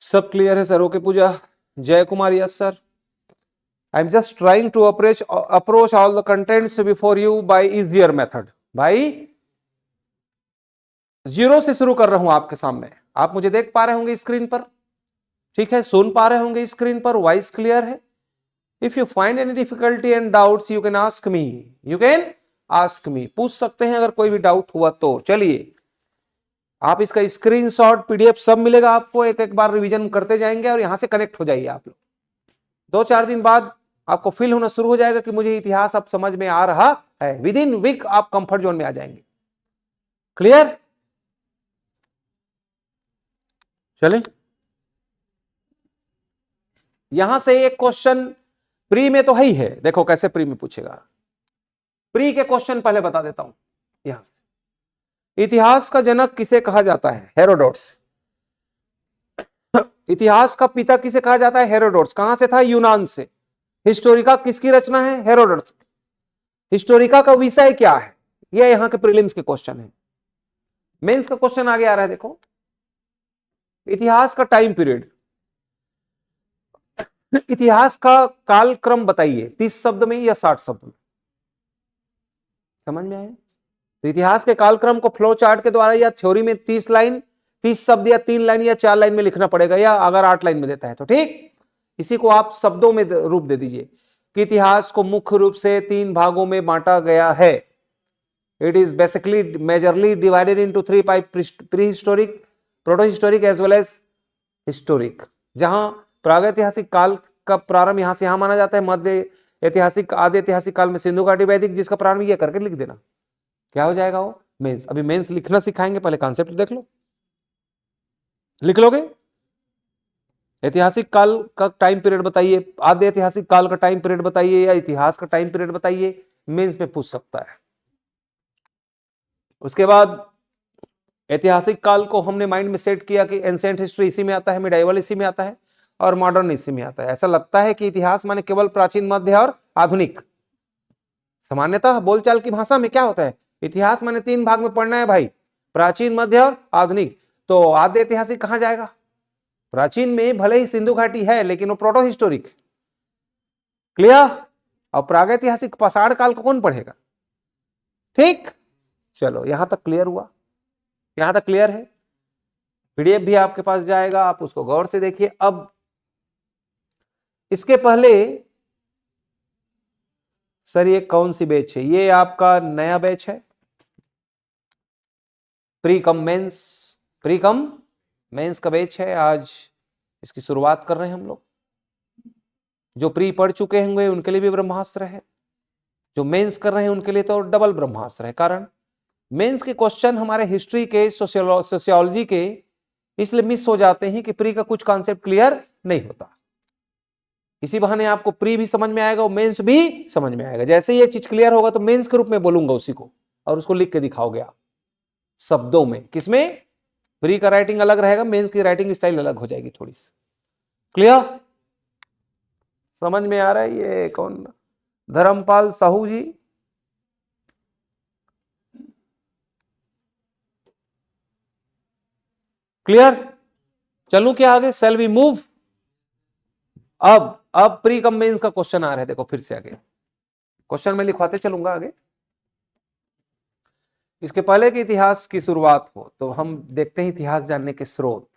Speaker 1: सब क्लियर है sir? Okay Pooja. Jay Kumar, yes sir. I am just trying to approach all the contents before you by easier method. भाई जीरो से शुरू कर रहा हूं आपके सामने। आप मुझे देख पा रहे होंगे स्क्रीन पर, ठीक है, सुन पा रहे होंगे स्क्रीन पर, वॉइस क्लियर है। If you find any difficulty and doubts you can ask me, you can ask me, पूछ सकते हैं अगर कोई भी डाउट हुआ तो। चलिए, आप इसका स्क्रीनशॉट पीडीएफ सब मिलेगा आपको, एक एक बार रिवीजन करते जाएंगे और यहां से कनेक्ट हो जाइए आप लोग। 2-4 दिन बाद आपको फील होना शुरू हो जाएगा कि मुझे इतिहास अब समझ में आ रहा है। विद इन वीक आप कंफर्ट जोन में आ जाएंगे। क्लियर? चले, यहां से एक क्वेश्चन प्री में तो है ही है। देखो कैसे प्री में पूछेगा। प्री के क्वेश्चन पहले बता देता हूं। यहां से इतिहास का जनक किसे कहा जाता है? हेरोडोट्स। इतिहास का पिता किसे कहा जाता है? हेरोडोट्स। कहां से था? यूनान से। हिस्टोरिका किसकी रचना है? हेरोडोट्स। हिस्टोरिका का विषय क्या है? यह यहां के प्रीलिम्स के क्वेश्चन है। मेंस का क्वेश्चन आगे आ रहा है, देखो। इतिहास का टाइम पीरियड, इतिहास का कालक्रम बताइए 30 शब्द में या 60 शब्द में। समझ में आया? तो इतिहास के कालक्रम को फ्लो चार्ट के द्वारा या थ्योरी में 30 लाइन, 30 शब्द या 3 लाइन या 4 लाइन में लिखना पड़ेगा, या अगर 8 लाइन में देता है तो ठीक। इसी को आप शब्दों में रूप दे दीजिए कि इतिहास को मुख्य रूप से 3 भागों में बांटा गया है। It is basically majorly divided into 3 part, pre historic, proto historic as well as historic. जहां प्रागैतिहासिक काल का प्रारंभ यहां से यहां माना जाता है, मध्य ऐतिहासिक, आदि ऐतिहासिक काल में सिंधु घाटी वैदिक, जिसका प्रारंभ ये करके लिख देना। क्या हो जाएगा वो? मेंस। अभी मेंस लिखना सिखाएंगे, पहले कॉन्सेप्ट देख लो। लिख लोगे? ऐतिहासिक काल का टाइम पीरियड बताइए, आद्य ऐतिहासिक काल का टाइम पीरियड बताइए, या इतिहास का टाइम पीरियड बताइए। मेंस में पूछ सकता है। उसके बाद ऐतिहासिक काल को हमने माइंड में सेट किया कि एंशिएंट हिस्ट्री इसी में आता है, मिडाइवल इसी में आता है, और मॉडर्न इसी में आता है। ऐसा लगता है कि इतिहास माने केवल प्राचीन, मध्य और आधुनिक। सामान्यतः बोलचाल की भाषा में क्या होता है? इतिहास माने 3 भाग में पढ़ना है भाई, प्राचीन, मध्य और आधुनिक। तो आद्य ऐतिहासिक कहां जाएगा? प्राचीन में भले ही सिंधु घाटी है, लेकिन वो प्रोटो हिस्टोरिक। क्लियर? और प्रागैतिहासिक पाषाण काल को कौन पढ़ेगा? ठीक, चलो यहां तक क्लियर हुआ? यहां तक क्लियर है? पीडीएफ भी आपके पास जाएगा, आप उसको गौर से देखिए। अब इसके पहले सर ये कौन सी बैच है? ये आपका नया बैच है, pre cum mains. Pre cum mains का बैच है। आज इसकी शुरुआत कर रहे हैं हम लोग। जो प्री पढ़ चुके होंगे उनके लिए भी ब्रह्मास्त्र है, जो मेंस कर रहे हैं उनके लिए तो डबल ब्रह्मास्त्र है। कारण मेंस के क्वेश्चन हमारे हिस्ट्री के, सोशियोलॉजी के इसलिए मिस हो जाते हैं कि प्री का कुछ कॉन्सेप्ट क्लियर नहीं होता। इसी बहाने आपको प्री भी समझ में आएगा और मेंस भी समझ में आएगा। जैसे ही ये चीज क्लियर होगा तो मेंस के रूप में बोलूंगा उसी को, और उसको लिख के दिखाओगे आप शब्दों में। किसमें? प्री का राइटिंग अलग रहेगा, मेंस की राइटिंग स्टाइल अलग हो जाएगी थोड़ी सी। क्लियर? समझ में आ रहा है? ये कौन? धर्मपाल साहू जी। क्लियर? चलूं क्या आगे? Shall we move? अब प्री कम मेंस का क्वेश्चन आ रहा है, देखो फिर से आगे क्वेश्चन में लिखवाते चलूंगा आगे। इसके पहले कि इतिहास की शुरुआत हो तो हम देखते हैं इतिहास जानने के स्रोत,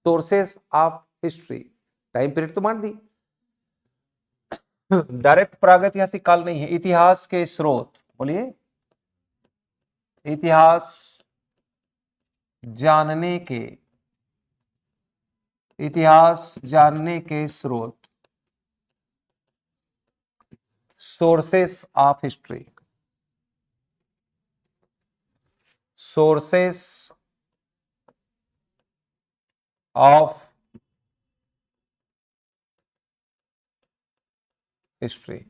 Speaker 1: sources of history. Time period तो मान दी, डायरेक्ट प्रागैतिहासिक काल नहीं है। इतिहास के स्रोत बोलिए। इतिहास जानने के, इतिहास जानने के स्रोत। Sources of history, sources of history.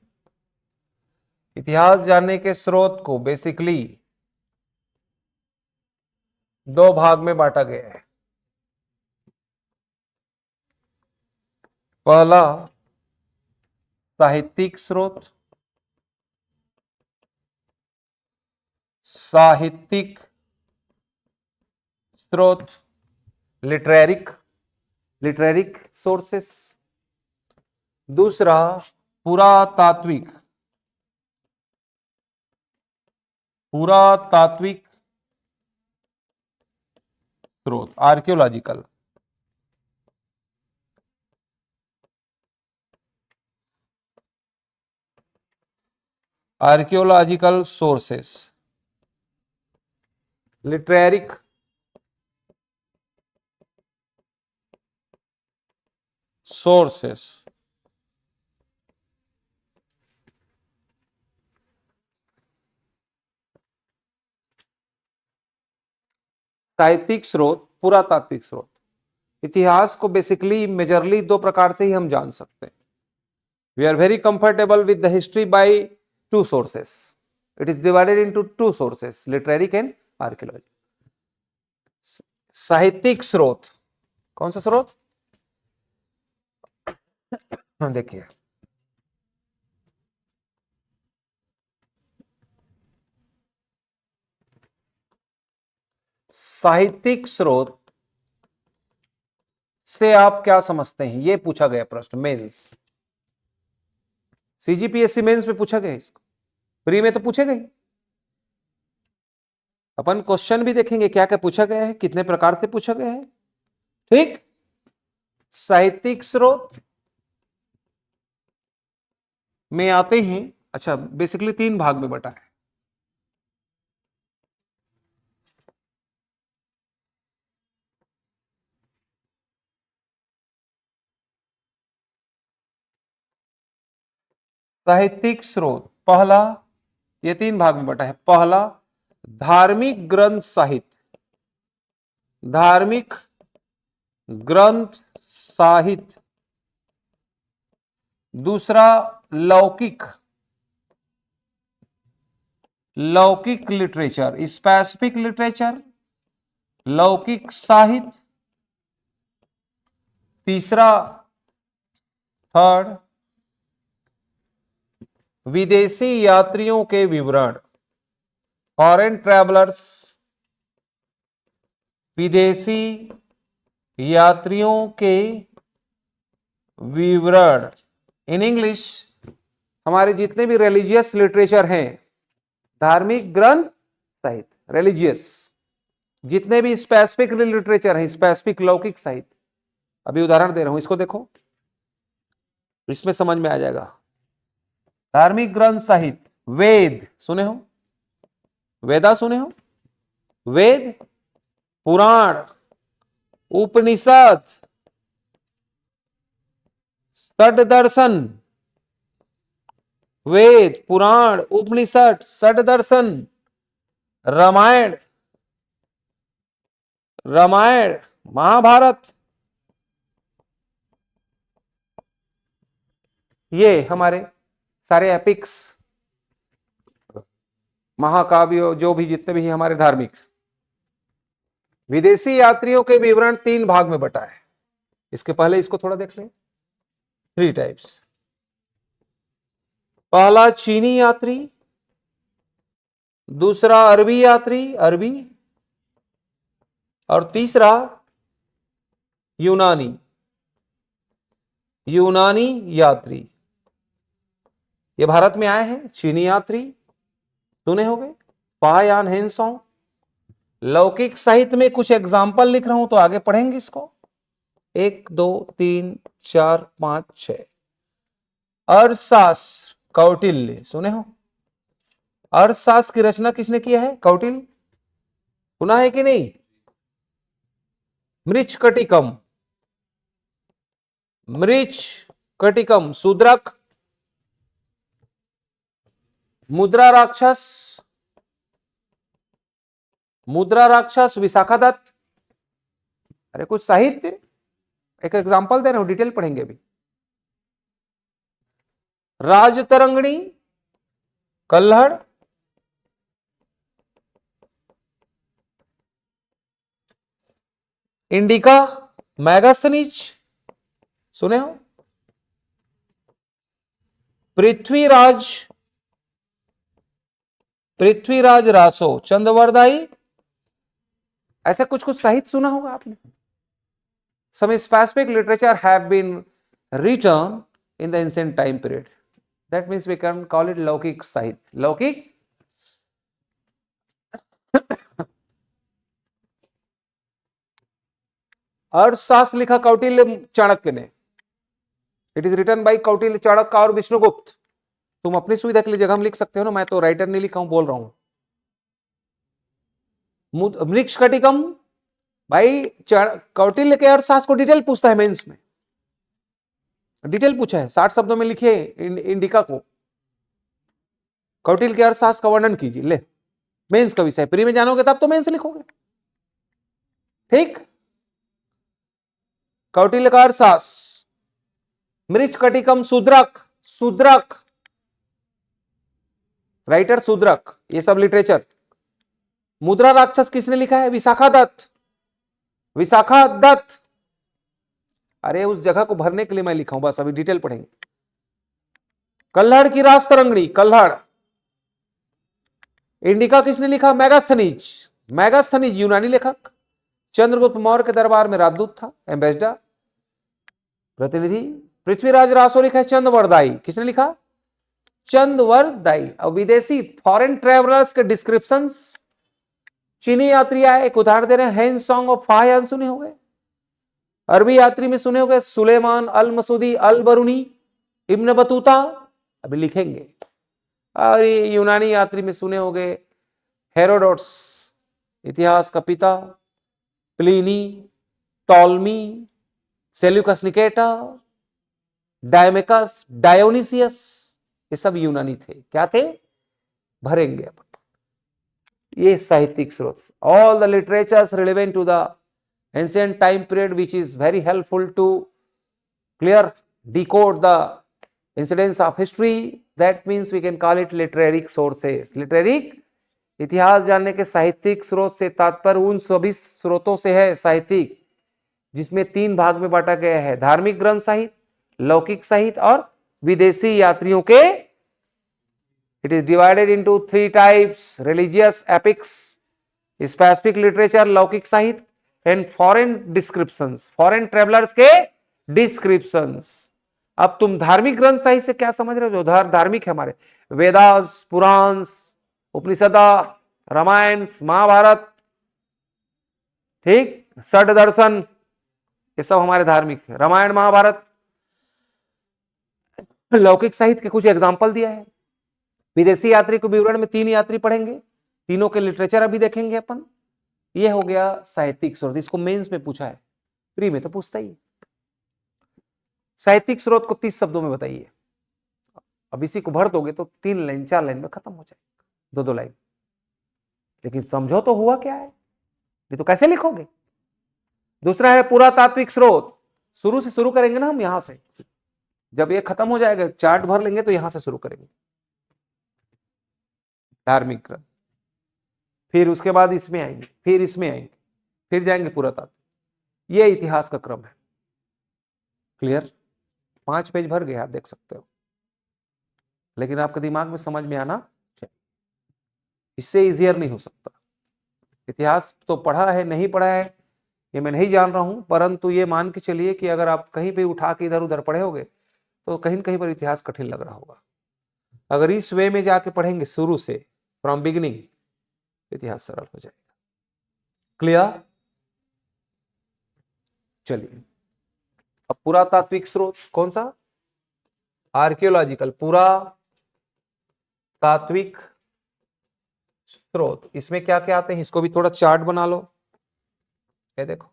Speaker 1: इतिहास जानने के स्रोत को बेसिकली दो भाग में बांटा गया है। पहला साहित्यिक स्रोत, साहित्यिक स्रोत, लिटरेरिक सोर्सेस। दूसरा पुरातात्विक, पुरातात्विक स्रोत, archaeological. Archaeological sources, literary sources. साहित्यिक स्रोत, पुरातात्विक स्रोत। इतिहास को बेसिकली मेजरली दो प्रकार से ही हम जान सकते हैं। We are very comfortable with the history by two sources. It is divided into two sources, literary and archaeology. साहित्यिक स्रोत, कौन सा स्रोत? देखिए, साहित्यिक स्रोत से आप क्या समझते हैं? यह पूछा गया प्रश्न मेंस, सीजीपीएससी मेंस में पूछा गया। इसको प्री में तो पूछेगा ही। अपन क्वेश्चन भी देखेंगे क्या क्या पूछा गया है, कितने प्रकार से पूछा गया है। ठीक, साहित्यिक स्रोत में आते हैं। अच्छा, बेसिकली तीन भाग में बटा है। साहित्यिक स्रोत पहला, ये तीन भाग में बटा है। पहला धार्मिक ग्रंथ साहित्य, धार्मिक ग्रंथ साहित्य। दूसरा लौकिक, लौकिक लिटरेचर, स्पेसिफिक लिटरेचर, लौकिक साहित्य। तीसरा, थर्ड, विदेशी यात्रियों के विवरण, फॉरेन ट्रैवलर्स, विदेशी यात्रियों के विवरण। इन इंग्लिश, हमारे जितने भी रिलीजियस लिटरेचर हैं, धार्मिक ग्रंथ साहित्य, रिलीजियस, जितने भी स्पेसिफिक लिटरेचर हैं, स्पेसिफिक लौकिक साहित्य। अभी उदाहरण दे रहा हूं, इसको देखो, इसमें समझ में आ जाएगा। धार्मिक ग्रंथ साहित्य, वेद सुने हो, वेदा सुने हो, वेद, पुराण, उपनिषद, षड दर्शन, वेद, पुराण, उपनिषद, षड दर्शन, रामायण, रामायण, महाभारत, ये हमारे सारे एपिक्स, महाकाव्य, जो भी जितने भी हमारे धार्मिक। विदेशी यात्रियों के विवरण तीन भाग में बटा है। इसके पहले इसको थोड़ा देख लें। Three types. पहला चीनी यात्री, दूसरा अरबी यात्री, अरबी, और तीसरा यूनानी, यूनानी यात्री। ये भारत में आए हैं चीनी यात्री, सुने होंगे, पायान हेनसोंग। लौकिक साहित्य में कुछ एग्जाम्पल लिख रहा हूं तो आगे पढ़ेंगे इसको। 1 2 3 4 5 6। अर्थशास्त्र, कौटिल्य, सुने हो? अर्थशास्त्र की रचना किसने किया है? कौटिल्य, सुना है कि नहीं? मृच्छकटिकम, मृच्छकटिकम, शूद्रक, मुद्रा राक्षस, मुद्रा राक्षस, विशाखा दत्त। अरे कुछ साहित्य, एक एग्जांपल दे रहा हूं, डिटेल पढ़ेंगे अभी। राजतरंगिणी, कल्हड़, इंडिका, मैगास्थनीज, सुने हो? पृथ्वीराज, पृथ्वीराज रासो, चंद्रवरदाई। ऐसा कुछ कुछ साहित्य सुना होगा आपने। Some specific literature have been written in the ancient time period. That means we can call it लौकिक साहित्य। लौकिक अर्थशास्त्र लिखा कौटिल्य चाणक्य ने। It is written by Kautilya, Chanakya और विष्णुगुप्त। तुम अपनी सुविधा के लिए जगह में लिख सकते हो ना, मैं तो राइटर नहीं लिखा हूं, बोल रहा हूं। वृक्ष कटिकम, भाई कौटिल्य के अर्थशास्त्र को डिटेल पूछता है मेंस में, डिटेल पूछा है, 60 शब्दों में लिखिए इंडिका को। कौटिल्य के अर्थशास्त्र का वर्णन कीजिए, ले मेंस का विषय, प्री में जानोगे तब तो मेंस लिखोगे। ठीक, कौटिल्य का अर्थशास्त्र, मृच कटिकम, शूद्रक, शूद्रक राइटर शूद्रक, ये सब लिटरेचर। मुद्रा राक्षस किसने लिखा है? विशाखा दत्त, विशाखा दत्त। अरे उस जगह को भरने के लिए मैं लिखा हूं, बस अभी डिटेल पढ़ेंगे। कल्हड़ की राजतरंगिणी, कल्हड़। इंडिका किसने लिखा? मैगास्थनीज, मैगास्थनीज यूनानी लेखक, चंद्रगुप्त मौर्य के दरबार में राजदूत था, एम्बेसडर, प्रतिनिधि। पृथ्वीराज रासो लिखा है चंद्रवरदाई, किसने लिखा? चंद्रवरदाई। और विदेशी फॉरेन ट्रेवलर्स के डिस्क्रिप्शंस, चीनी यात्री आए, एक उदाहरण दे रहे हैं, हैन सॉन्ग ऑफ फायान सुने होंगे। अरबी यात्री में सुने होंगे सुलेमान अल मसूदी, अल बरूनी, इब्न बतूता, अभी लिखेंगे। और यूनानी यात्री में सुने होंगे हेरोडोट्स, इतिहास का पिता, Pliny, Ptolemy, Seleucus Nicator, डायमेकस, Dionysius, ये सब यूनानी थे। क्या थे? भरेंगे अपन ये साहित्यिक स्रोत। All the literatures relevant to the ancient time period which is very helpful to clear decode the incidents of history, that means we can call it literary sources. Literary, इतिहास जानने के साहित्यिक स्रोत से तात्पर्य उन सभी स्रोतों से है साहित्यिक जिसमें 3 भाग में बांटा गया है, धार्मिक ग्रंथ साहित्य, लौकिक साहित्य और विदेशी यात्रियों के। It is divided into 3 types, religious epics, specific literature लौकिक साहित्य, and foreign descriptions, foreign travellers के डिस्क्रिप्शंस। अब तुम धार्मिक ग्रंथ साहित्य से क्या समझ रहे हो? जो धार्मिक है हमारे वेदास, पुराण, उपनिषदा, रामायण, महाभारत, ठीक, षड दर्शन, ये सब हमारे धार्मिक है। रामायण महाभारत। लौकिक साहित्य के कुछ एग्जाम्पल दिया है। विदेशी यात्री को विवरण में 3 यात्री पढ़ेंगे, तीनों के लिटरेचर अभी देखेंगे अपन। ये हो गया साहित्यिक स्रोत, इसको मेंस में पूछा है, प्री में तो पूछता ही। साहित्यिक स्रोत को 30 शब्दों में बताइए। अब इसी को भर दोगे तो 3 लाइन 4 लाइन में खत्म हो जाएगा, 2-2 लाइन। लेकिन समझो तो हुआ क्या है, ये तो कैसे लिखोगे। दूसरा है पुरातात्विक स्रोत, शुरू से शुरू करेंगे ना हम, यहां से जब ये खत्म हो जाएगा चार्ट भर लेंगे तो यहां से शुरू करेंगे। धार्मिक ग्रंथ, फिर उसके बाद इसमें आएंगे, फिर इसमें आएंगे, फिर जाएंगे पुरातात्विक। ये इतिहास का क्रम है। क्लियर? 5 पेज भर गए, आप देख सकते हो। लेकिन आपके दिमाग में समझ में आना चाहिए, इससे इजियर नहीं हो सकता। इतिहास तो पढ़ा है नहीं पढ़ा है ये मैं नहीं जान रहा हूं, परंतु ये मान के चलिए कि अगर आप कहीं पे उठा के इधर उधर पढ़े होगे तो कहीं न कहीं पर इतिहास कठिन लग रहा होगा। अगर इस वे में जाके पढ़ेंगे शुरू से, फ्रॉम बिगिनिंग, इतिहास सरल हो जाएगा। क्लियर? चलिए, अब पुरातात्विक स्रोत कौन सा? आर्कियोलॉजिकल, पुरातात्विक स्रोत। इसमें क्या क्या आते हैं, इसको भी थोड़ा चार्ट बना लो। ये देखो,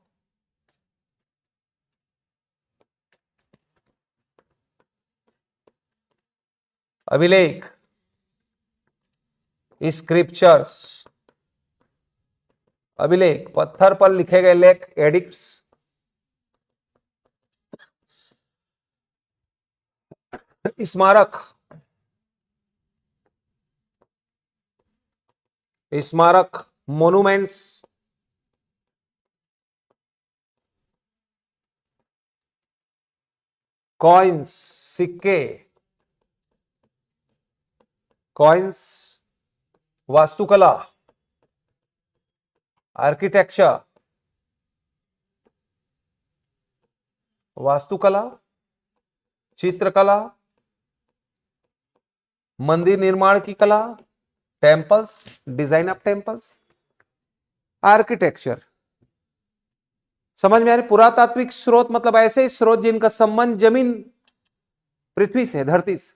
Speaker 1: अभिलेख, स्क्रिप्चर्स, अभिलेख, पत्थर पर लिखे गए लेख, एडिक्ट्स, स्मारक, स्मारक, मोन्यूमेंट्स, कॉइन्स, सिक्के, कॉइन्स, वास्तुकला, आर्किटेक्चर, वास्तुकला, चित्रकला, मंदिर निर्माण की कला, temples, design of temples, architecture. समझ में आ रही? पुरातात्विक स्रोत मतलब ऐसे स्रोत जिनका संबंध जमीन, पृथ्वी से, धरती से।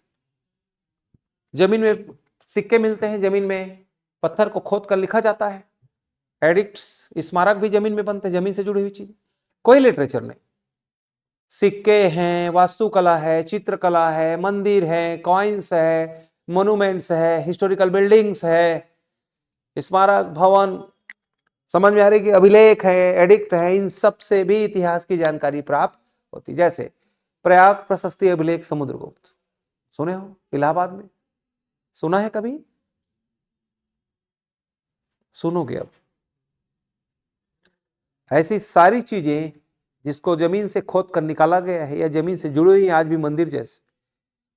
Speaker 1: जमीन में सिक्के मिलते हैं, जमीन में पत्थर को खोद कर लिखा जाता है। एडिक्ट्स, स्मारक भी जमीन में बनते हैं, जमीन से जुड़ी हुई चीज, कोई लिटरेचर नहीं। सिक्के हैं, वास्तुकला है, चित्रकला है, मंदिर है, कॉइन्स है, मोन्यूमेंट्स है, हिस्टोरिकल बिल्डिंग्स है, स्मारक, भवन। समझ में आ रही कि अभिलेख है, एडिक्ट है, इन सब से भी इतिहास की जानकारी प्राप्त होती। जैसे प्रयाग प्रशस्ति अभिलेख समुद्रगुप्त, सुने हो? इलाहाबाद में सुना है कभी? सुनोगे अब। ऐसी सारी चीजें जिसको जमीन से खोद कर निकाला गया है या जमीन से जुड़ी हुई आज भी मंदिर जैसे,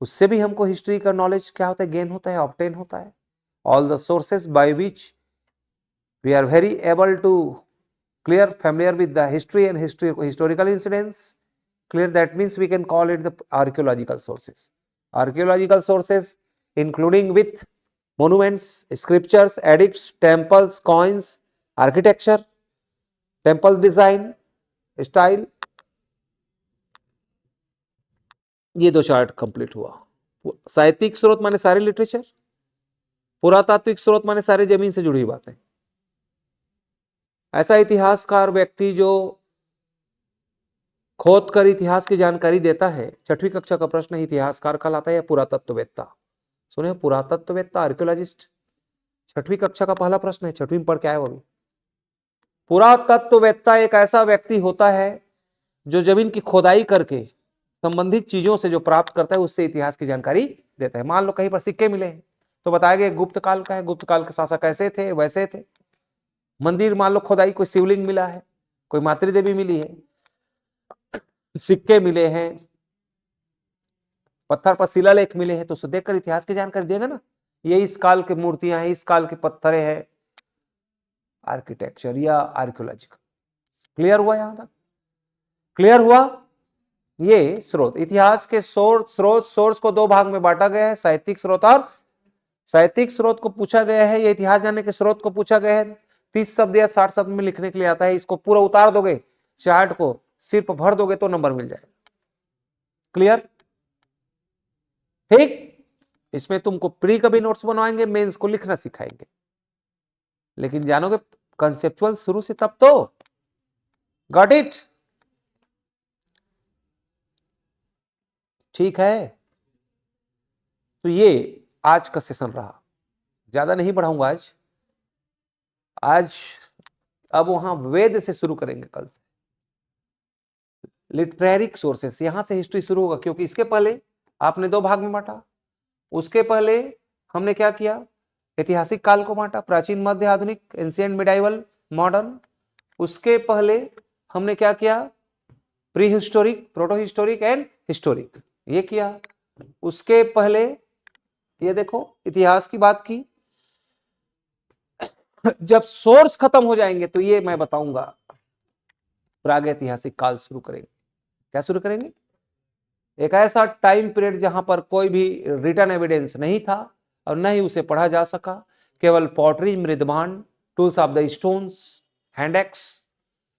Speaker 1: उससे भी हमको हिस्ट्री का नॉलेज क्या होता है, गेन होता है, ऑब्टेन होता है। All the sources by which we are very able to clear familiar with the history and historical incidents, clear, that means we can call it the archaeological sources. Archaeological sources including with monuments, scriptures, edicts, temples, coins, architecture, temple design, style। ये दो chart complete हुआ। साहित्यिक स्रोत माने सारे literature, पुरातात्विक स्रोत माने सारे जमीन से जुड़ी बातें। ऐसा इतिहासकार व्यक्ति जो खोद कर इतिहास की जानकारी देता है, 6वीं कक्षा का प्रश्न है, इतिहासकार कहलाता है या पुरातत्ववेत्ता? सुने, पुरातत्ववेत्ता, आर्कियोलॉजिस्ट। 6वीं कक्षा का पहला प्रश्न है, 6वीं में पढ़ के आए हो अभी। पुरातत्ववेत्ता एक ऐसा व्यक्ति होता है जो जमीन की खोदाई करके संबंधित चीजों से जो प्राप्त करता है उससे इतिहास की जानकारी देता है। मान लो कहीं पर सिक्के मिले हैं तो बताया गया गुप्त काल का है, गुप्त काल के शासक ऐसे थे वैसे थे। मंदिर मान लो खोदाई, कोई शिवलिंग मिला है, कोई मातृ देवी मिली है, सिक्के मिले हैं, पत्थर पर शिलालेख मिले हैं, तो उसे देखकर इतिहास की जानकारी देगा ना, ये इस काल की मूर्तियां हैं, इस काल के पत्थरे हैं। आर्किटेक्चर या आर्कियोलॉजिकल। क्लियर हुआ? यहां तक क्लियर हुआ? ये स्रोत, इतिहास के सोर्स को दो भाग में बांटा गया है, साहित्यिक स्रोत और साहित्यिक स्रोत को पूछा गया है, ये इतिहास जानने के स्रोत को पूछा गया है, 30 शब्द या 60 शब्द में लिखने के लिए आता है। इसको पूरा उतार दोगे, चार्ट को सिर्फ भर दोगे तो नंबर मिल जाएगा। क्लियर? ठीक। इसमें तुमको प्री कभी नोट्स बनवाएंगे, मेंस को लिखना सिखाएंगे, लेकिन जानोगे कंसेप्चुअल शुरू से तब तो। Got it? ठीक है, तो ये आज का सेशन रहा, ज्यादा नहीं बढ़ाऊंगा आज। अब वहां वेद से शुरू करेंगे कल से, लिटरेरी सोर्सेस, यहां से हिस्ट्री शुरू होगा, क्योंकि इसके पहले आपने दो भाग में बांटा। उसके पहले हमने क्या किया, ऐतिहासिक काल को बांटा, प्राचीन, मध्य, आधुनिक, एंशिएंट, मिडाइवल, मॉडर्न। उसके पहले हमने क्या किया, pre historic, proto historic and historic, ये किया। उसके पहले ये देखो इतिहास की बात की। जब सोर्स खत्म हो जाएंगे तो ये मैं बताऊंगा, प्रागैतिहासिक काल शुरू करेंगे। क्या शुरू करेंगे? एक ऐसा टाइम पीरियड जहां पर कोई भी रिटन एविडेंस नहीं था और न ही उसे पढ़ा जा सका, केवल पॉटरी, मृदभांड, tools of the stones, hand axe,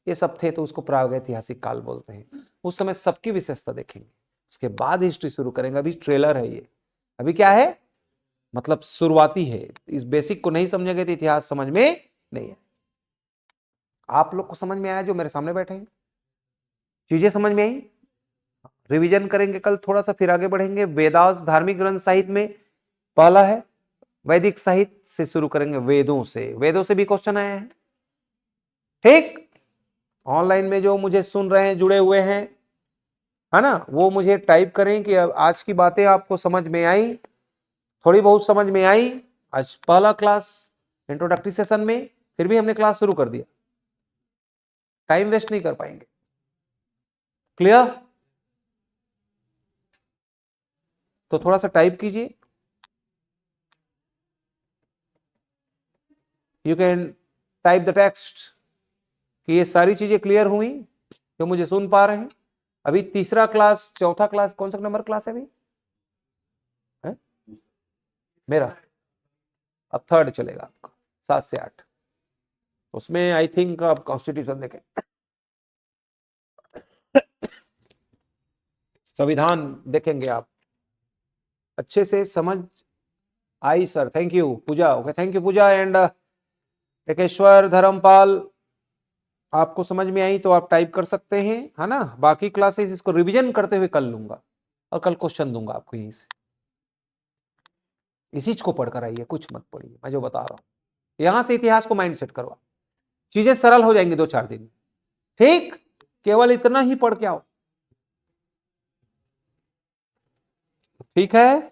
Speaker 1: ये सब थे, तो उसको प्रागैतिहासिक काल बोलते हैं। उस समय सबकी विशेषता देखेंगे, उसके बाद हिस्ट्री शुरू करेंगे। अभी ट्रेलर है ये, अभी क्या है, मतलब शुरुआती है। इस बेसिक को नहीं समझेंगे तो इतिहास समझ में नहीं है। आप लोग को समझ में आया जो मेरे सामने बैठे हैं? चीजें समझ में आई? रिवीजन करेंगे कल थोड़ा सा, फिर आगे बढ़ेंगे। वेदास धार्मिक ग्रंथ साहित्य में पहला है वैदिक साहित्य से शुरू करेंगे, वेदों से। वेदों से भी क्वेश्चन आए हैं। ठीक, ऑनलाइन में जो मुझे सुन रहे हैं, जुड़े हुए हैं, है ना, वो मुझे टाइप करें कि आज की बातें आपको समझ में आई, थोड़ी बहुत समझ में आई। आज पहला क्लास इंट्रोडक्टरी सेशन में, फिर भी हमने क्लास शुरू कर दिया, टाइम वेस्ट नहीं कर पाएंगे। क्लियर? तो थोड़ा सा टाइप कीजिए। You can type the text कि ये सारी चीजें क्लियर हुई जो मुझे सुन पा रहे हैं। अभी तीसरा क्लास, चौथा क्लास, कौन सा नंबर क्लास है अभी? है? मेरा अब थर्ड चलेगा आपका, 7 से 8। उसमें आई थिंक आप कॉन्स्टिट्यूशन देखें, संविधान देखेंगे आप, अच्छे से समझ आई sir. Thank you Pooja. Okay, thank you Pooja and Tekeshwar, Dharmpal. आपको समझ में आई तो आप टाइप कर सकते हैं, है ना। बाकी क्लासेस इसको रिवीजन करते हुए कल लूंगा और कल क्वेश्चन दूंगा आपको यहीं से। इसी चीज को पढ़कर आइए, कुछ मत पढ़िए, मैं जो बता रहा हूं यहां से इतिहास को माइंड सेट करवा, चीजें सरल हो जाएंगी 2-4 दिन। ठीक, केवल इतना ही पढ़ के आओ। ठीक है।